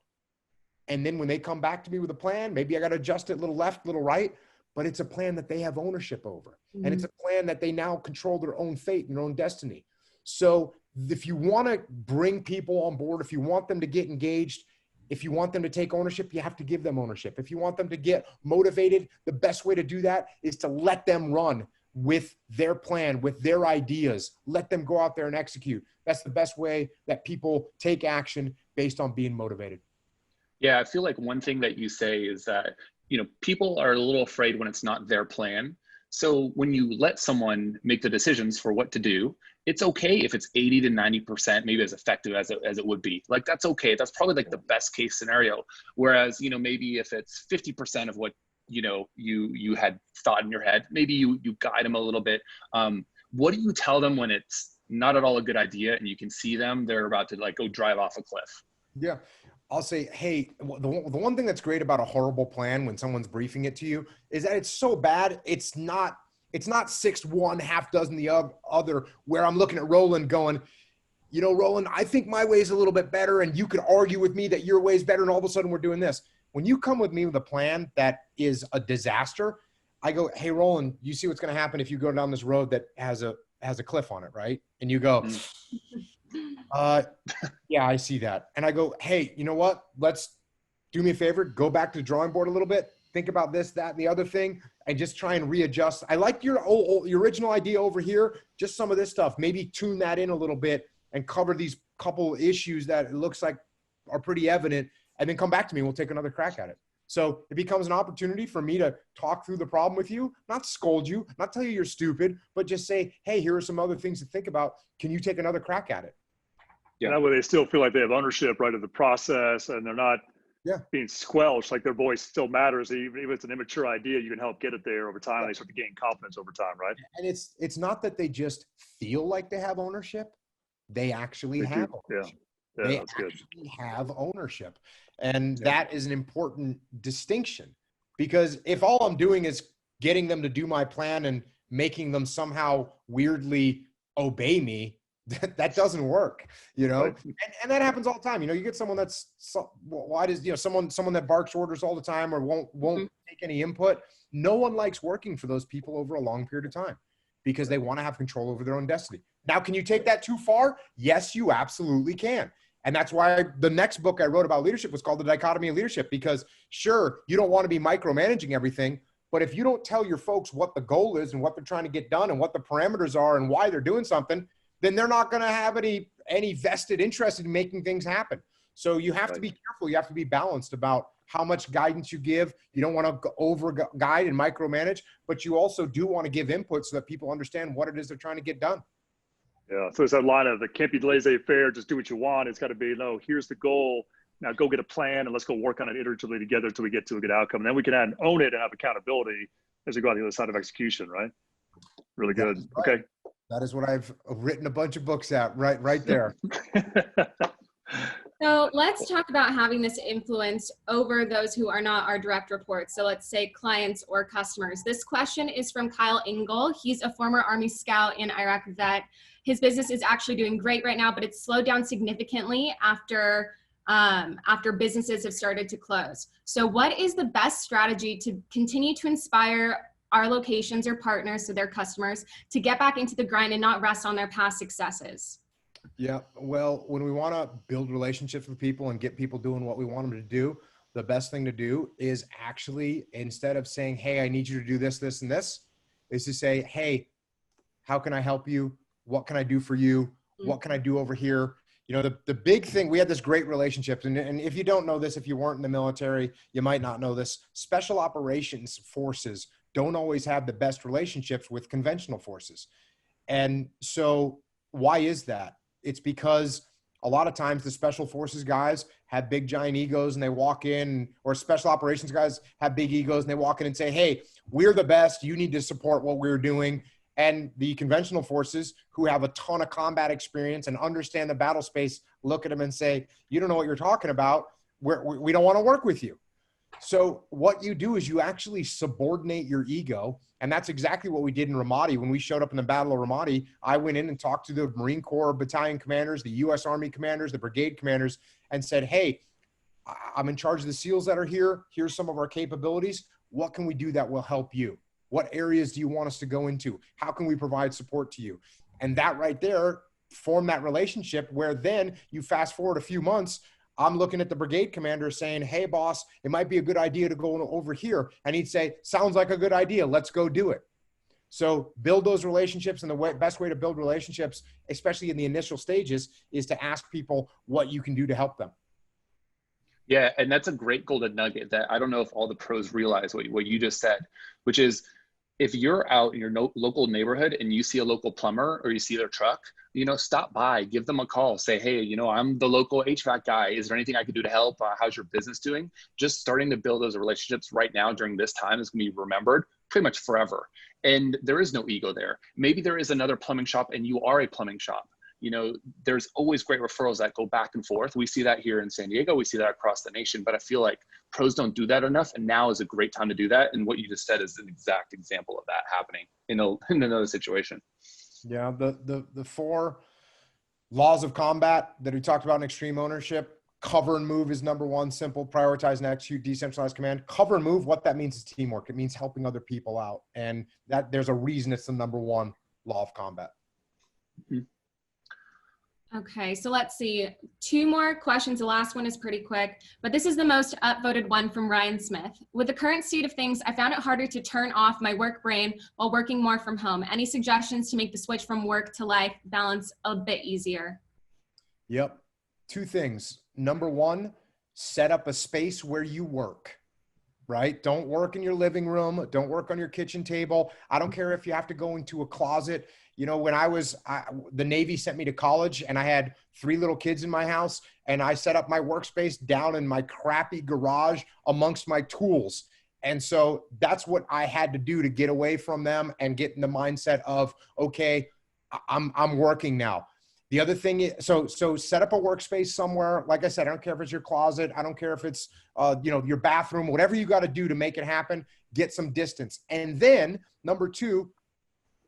And then when they come back to me with a plan, maybe I got to adjust it a little left, a little right, but it's a plan that they have ownership over. Mm-hmm. And it's a plan that they now control their own fate and their own destiny. So if you want to bring people on board, if you want them to get engaged, if you want them to take ownership, you have to give them ownership. If you want them to get motivated, the best way to do that is to let them run with their plan, with their ideas. Let them go out there and execute. That's the best way that people take action based on being motivated. Yeah, I feel like one thing that you say is that, you know, people are a little afraid when it's not their plan. So when you let someone make the decisions for what to do, it's okay if it's 80 to 90%, maybe as effective as it would be. Like, that's okay. That's probably like the best case scenario. Whereas, you know, maybe if it's 50% of what, you know, you had thought in your head, maybe you guide them a little bit. What do you tell them when it's not at all a good idea and you can see them, they're about to like go drive off a cliff? Yeah. I'll say, hey, the one thing that's great about a horrible plan when someone's briefing it to you is that it's so bad, it's not 6-1, half dozen the other, where I'm looking at Roland going, you know, Roland, I think my way is a little bit better, and you could argue with me that your way is better, and all of a sudden we're doing this. When you come with me with a plan that is a disaster, I go, hey, Roland, you see what's going to happen if you go down this road that has a cliff on it, right? And you go, yeah, yeah, I see that. And I go, hey, you know what? Let's do me a favor, go back to the drawing board a little bit. Think about this, that, and the other thing, and just try and readjust. I like your original idea over here, just some of this stuff. Maybe tune that in a little bit and cover these couple issues that it looks like are pretty evident, and then come back to me and we'll take another crack at it. So it becomes an opportunity for me to talk through the problem with you, not scold you, not tell you you're stupid, but just say, hey, here are some other things to think about. Can you take another crack at it? Yeah. That way they still feel like they have ownership, right, of the process, and they're not being squelched, like their voice still matters. Even if it's an immature idea, you can help get it there over time. And they start to gain confidence over time, right? And it's not that they just feel like they have ownership. They actually have ownership. Yeah, they that's good. actually have ownership. And that is an important distinction, because if all I'm doing is getting them to do my plan and making them somehow weirdly obey me, that doesn't work, you know? Right. And that happens all the time. You know, you get someone that's, why does, you know, someone that barks orders all the time or won't take any input. No one likes working for those people over a long period of time because they want to have control over their own destiny. Now, can you take that too far? Yes, you absolutely can. And that's why the next book I wrote about leadership was called The Dichotomy of Leadership, because sure, you don't want to be micromanaging everything, but if you don't tell your folks what the goal is and what they're trying to get done and what the parameters are and why they're doing something, then they're not going to have any vested interest in making things happen. So you have to be careful. You have to be balanced about how much guidance you give. You don't want to over guide and micromanage, but you also do want to give input so that people understand what it is they're trying to get done. Yeah. So it's that line of, it can't be laissez-faire, just do what you want. It's got to be, no, here's the goal. Now go get a plan and let's go work on it iteratively together until we get to a good outcome. And then we can own it and have accountability as we go on the other side of execution, right? Really good. Right. Okay. That is what I've written a bunch of books at, right there. So let's talk about having this influence over those who are not our direct reports. So let's say clients or customers. This question is from Kyle Engel. He's a former Army Scout and Iraq vet. His business is actually doing great right now, but it's slowed down significantly after businesses have started to close. So what is the best strategy to continue to inspire our locations or partners, so their customers, to get back into the grind and not rest on their past successes? Yeah, well, when we want to build relationships with people and get people doing what we want them to do, the best thing to do is actually, instead of saying, hey, I need you to do this, this, and this, is to say, hey, how can I help you? What can I do for you? What can I do over here? You know, the big thing, we had this great relationship. And if you don't know this, if you weren't in the military, you might not know this. Special operations forces don't always have the best relationships with conventional forces. And so why is that? It's because a lot of times the special forces guys have big giant egos and they walk in, or special operations guys have big egos and they walk in and say, hey, we're the best. You need to support what we're doing. And the conventional forces, who have a ton of combat experience and understand the battle space, look at them and say, you don't know what you're talking about. We don't want to work with you. So what you do is you actually subordinate your ego. And that's exactly what we did in Ramadi. When we showed up in the Battle of Ramadi, I went in and talked to the Marine Corps battalion commanders, the U.S. Army commanders, the brigade commanders, and said, hey, I'm in charge of the SEALs that are here. Here's some of our capabilities. What can we do that will help you? What areas do you want us to go into? How can we provide support to you? And that right there formed that relationship where then you fast forward a few months, I'm looking at the brigade commander saying, hey, boss, it might be a good idea to go over here. And he'd say, sounds like a good idea. Let's go do it. So build those relationships. And the best way to build relationships, especially in the initial stages, is to ask people what you can do to help them. Yeah, and that's a great golden nugget that I don't know if all the pros realize what you just said, which is if you're out in your local neighborhood and you see a local plumber or you see their truck, you know, stop by, give them a call, say, hey, you know, I'm the local HVAC guy. Is there anything I could do to help? How's your business doing? Just starting to build those relationships right now during this time is going to be remembered pretty much forever. And there is no ego there. Maybe there is another plumbing shop and you are a plumbing shop. You know, there's always great referrals that go back and forth. We see that here in San Diego. We see that across the nation, but I feel like pros don't do that enough. And now is a great time to do that. And what you just said is an exact example of that happening in another situation. Yeah. The 4 laws of combat that we talked about in extreme ownership: cover and move is number 1, simple, prioritize and execute, decentralized command. Cover and move, what that means is teamwork. It means helping other people out. And that there's a reason it's the number 1 law of combat. Mm-hmm. Okay, so let's see. 2 more questions. The last one is pretty quick, but this is the most upvoted one from Ryan Smith. With the current state of things, I found it harder to turn off my work brain while working more from home. Any suggestions to make the switch from work to life balance a bit easier? Yep. 2 things. Number 1, set up a space where you work, right? Don't work in your living room. Don't work on your kitchen table. I don't care if you have to go into a closet. You know, when the Navy sent me to college and I had 3 little kids in my house, and I set up my workspace down in my crappy garage amongst my tools. And so that's what I had to do to get away from them and get in the mindset of, okay, I'm working now. The other thing is, so set up a workspace somewhere. Like I said, I don't care if it's your closet. I don't care if it's, your bathroom, whatever you got to do to make it happen, get some distance. And then number 2,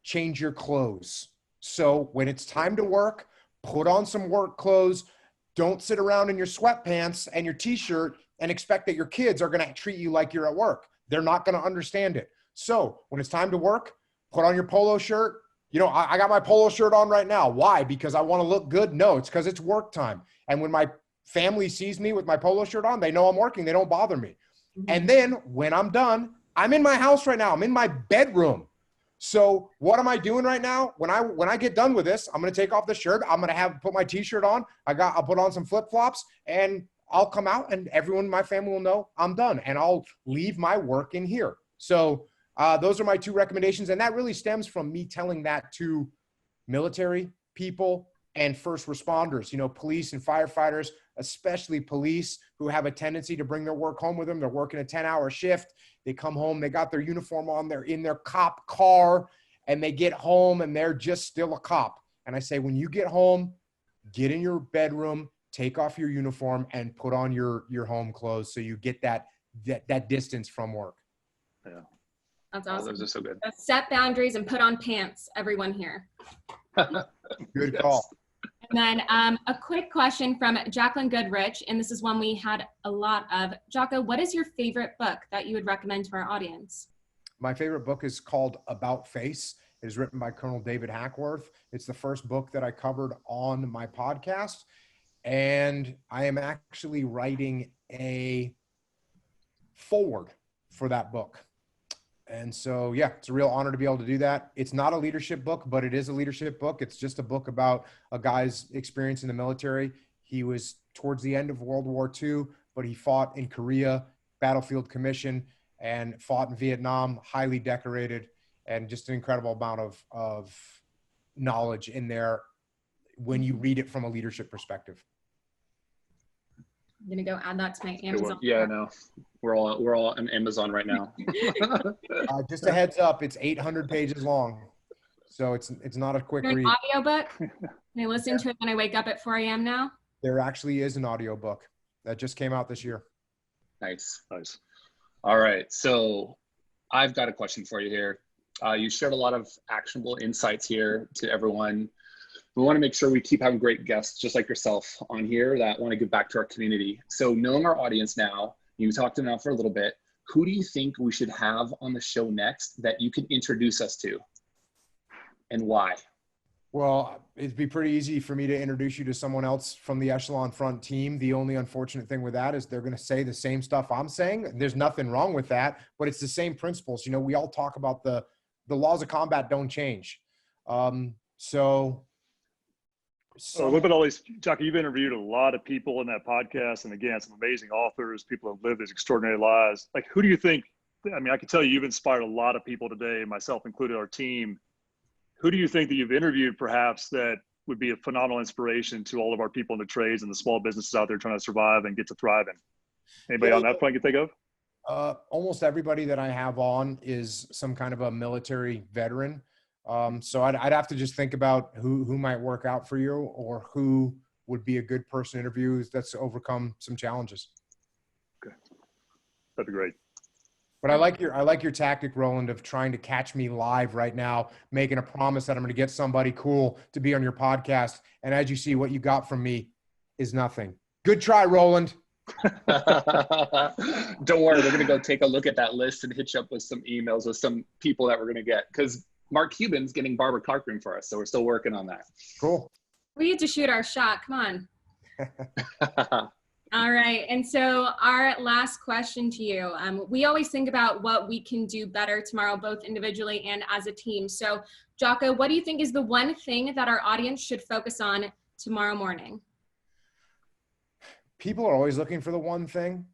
change your clothes. So when it's time to work, put on some work clothes. Don't sit around in your sweatpants and your t-shirt and expect that your kids are going to treat you like you're at work. They're not going to understand it. So when it's time to work, put on your polo shirt. You know, I got my polo shirt on right now. Why? Because I want to look good? No, it's because it's work time. And when my family sees me with my polo shirt on, they know I'm working. They don't bother me. Mm-hmm. And then when I'm done, I'm in my house right now. I'm in my bedroom. So what am I doing right now? When I get done with this, I'm going to take off the shirt. I'm going to put my t-shirt on. I'll put on some flip-flops, and I'll come out, and everyone in my family will know I'm done, and I'll leave my work in here. So those are my 2 recommendations. And that really stems from me telling that to military people and first responders, you know, police and firefighters, especially police, who have a tendency to bring their work home with them. They're working a 10-hour shift. They come home, they got their uniform on, they're in their cop car, and they get home and they're just still a cop. And I say, when you get home, get in your bedroom, take off your uniform, and put on your home clothes so you get that distance from work. Yeah. That's awesome. Those are so good. Set boundaries and put on pants, everyone here. Good call. And then a quick question from Jacqueline Goodrich, and this is one we had a lot of. Jocko, what is your favorite book that you would recommend to our audience? My favorite book is called About Face. It is written by Colonel David Hackworth. It's the first book that I covered on my podcast. And I am actually writing a foreword for that book. And so, yeah, it's a real honor to be able to do that. It's not a leadership book, but it is a leadership book. It's just a book about a guy's experience in the military. He was towards the end of World War II, but he fought in Korea, battlefield commission, and fought in Vietnam, highly decorated, and just an incredible amount of knowledge in there when you read it from a leadership perspective. I'm gonna go add that to my Amazon. Yeah, no, we're all on Amazon right now. Just a heads up, it's 800 pages long, so it's not a quick read. Audiobook? Can I listen to it when I wake up at 4 a.m. now? There actually is an audiobook that just came out this year. Nice. All right, so I've got a question for you here. You shared a lot of actionable insights here to everyone. We want to make sure we keep having great guests just like yourself on here that want to give back to our community. So knowing our audience now, you talked to them now for a little bit, who do you think we should have on the show next that you can introduce us to, and why? Well, it'd be pretty easy for me to introduce you to someone else from the Echelon front team. The only unfortunate thing with that is they're going to say the same stuff I'm saying. There's nothing wrong with that, but it's the same principles. You know, we all talk about the laws of combat don't change. So look at all these, Jocko, you've interviewed a lot of people in that podcast. And again, some amazing authors, people who have lived these extraordinary lives. Like, who do you think, I mean, I can tell you've inspired a lot of people today, myself included, our team. Who do you think that you've interviewed perhaps that would be a phenomenal inspiration to all of our people in the trades and the small businesses out there trying to survive and get to thriving? Anybody on that point you think of? Almost everybody that I have on is some kind of a military veteran. So I'd have to just think about who might work out for you, or who would be a good person to interview that's overcome some challenges. Okay, that'd be great. But I like your tactic, Roland, of trying to catch me live right now, making a promise that I'm going to get somebody cool to be on your podcast. And as you see, what you got from me is nothing. Good try, Roland. Don't worry, we're going to go take a look at that list and hit you up with some emails with some people that we're going to get, because Mark Cuban's getting Barbara Cochran for us, so we're still working on that. Cool. We get to shoot our shot. Come on. All right. And so our last question to you, we always think about what we can do better tomorrow, both individually and as a team. So Jocko, what do you think is the one thing that our audience should focus on tomorrow morning? People are always looking for the one thing.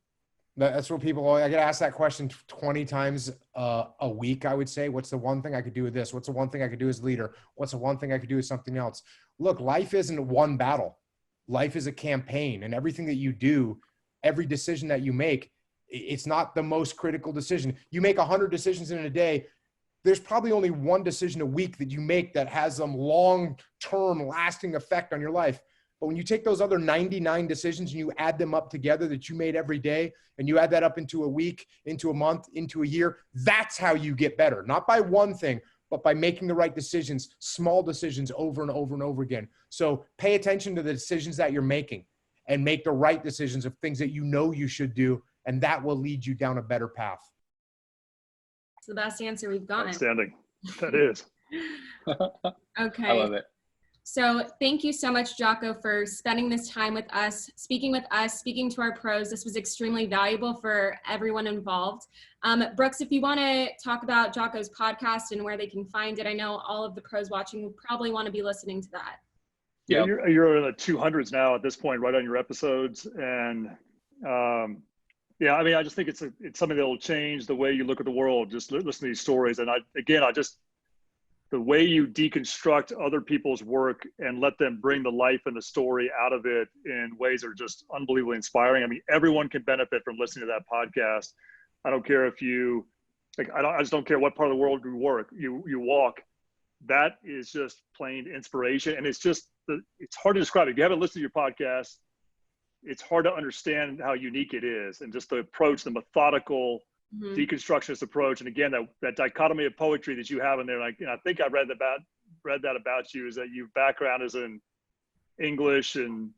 That's what people, I get asked that question 20 times a week, I would say. What's the one thing I could do with this? What's the one thing I could do as leader? What's the one thing I could do with something else? Look, life isn't one battle. Life is a campaign, and everything that you do, every decision that you make, it's not the most critical decision. You make 100 decisions in a day. There's probably only one decision a week that you make that has some long-term lasting effect on your life. But when you take those other 99 decisions and you add them up together that you made every day, and you add that up into a week, into a month, into a year, that's how you get better. Not by one thing, but by making the right decisions, small decisions over and over and over again. So pay attention to the decisions that you're making and make the right decisions of things that you know you should do, and that will lead you down a better path. It's the best answer we've gotten. Outstanding. That is. Okay. I love it. So thank you so much, Jocko, for spending this time with us, speaking to our pros. This was extremely valuable for everyone involved. Brooks, if you want to talk about Jocko's podcast and where they can find it, I know all of the pros watching will probably want to be listening to that. Yeah, you're in the 200s now at this point, right on your episodes. And yeah, I mean, I just think it's something that will change the way you look at the world. Just listen to these stories. And the way you deconstruct other people's work and let them bring the life and the story out of it in ways that are just unbelievably inspiring. I mean, everyone can benefit from listening to that podcast. I don't care if you, I just don't care what part of the world you walk. That is just plain inspiration. And it's hard to describe. If you haven't listened to your podcast, it's hard to understand how unique it is, and just the approach, the methodical, deconstructionist approach. And again, that dichotomy of poetry that you have in there, I think I read that about you, is that your background is in English, and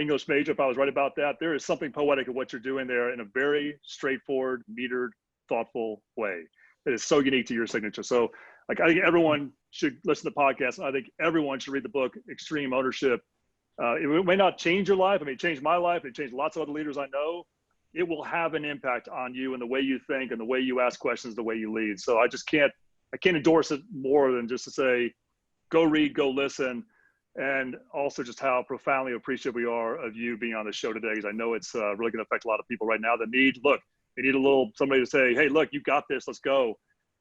English major. If I was right about that, there is something poetic in what you're doing there in a very straightforward, metered, thoughtful way that is so unique to your signature. So I think everyone should listen to the podcast. I think everyone should read the book, Extreme Ownership. It may not change your life. I mean, it changed my life. It changed lots of other leaders I know. It will have an impact on you and the way you think and the way you ask questions, the way you lead. So I can't endorse it more than just to say, go read, go listen. And also just how profoundly appreciative we are of you being on the show today, because I know it's really going to affect a lot of people right now that they need somebody to say, hey, look, you got this, let's go.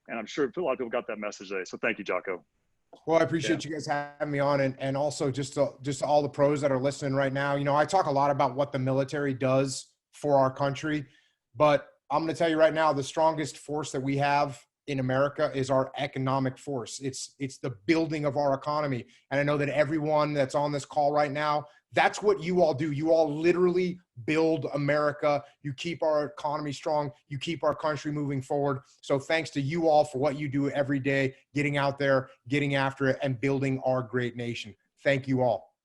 And I'm sure a lot of people got that message today. So thank you, Jocko. Well, I appreciate you guys having me on, and also just to all the pros that are listening right now. I talk a lot about what the military does for our country, but I'm going to tell you right now, the strongest force that we have in America is our economic force. It's the building of our economy. And I know that everyone that's on this call right now, that's what you all do. You all literally build America. You keep our economy strong. You keep our country moving forward. So thanks to you all for what you do every day, getting out there, getting after it, and building our great nation. Thank you all.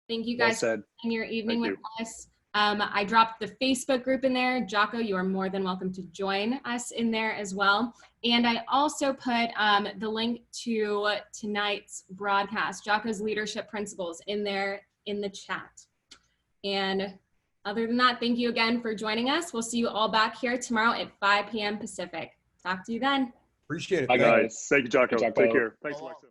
Thank you guys for spending your evening with us. I dropped the Facebook group in there. Jocko, you are more than welcome to join us in there as well. And I also put the link to tonight's broadcast, Jocko's Leadership Principles, in there in the chat. And other than that, thank you again for joining us. We'll see you all back here tomorrow at 5 p.m. Pacific. Talk to you then. Appreciate it. Bye, guys. Thank you, Jocko. Take care. Thanks, Alexa.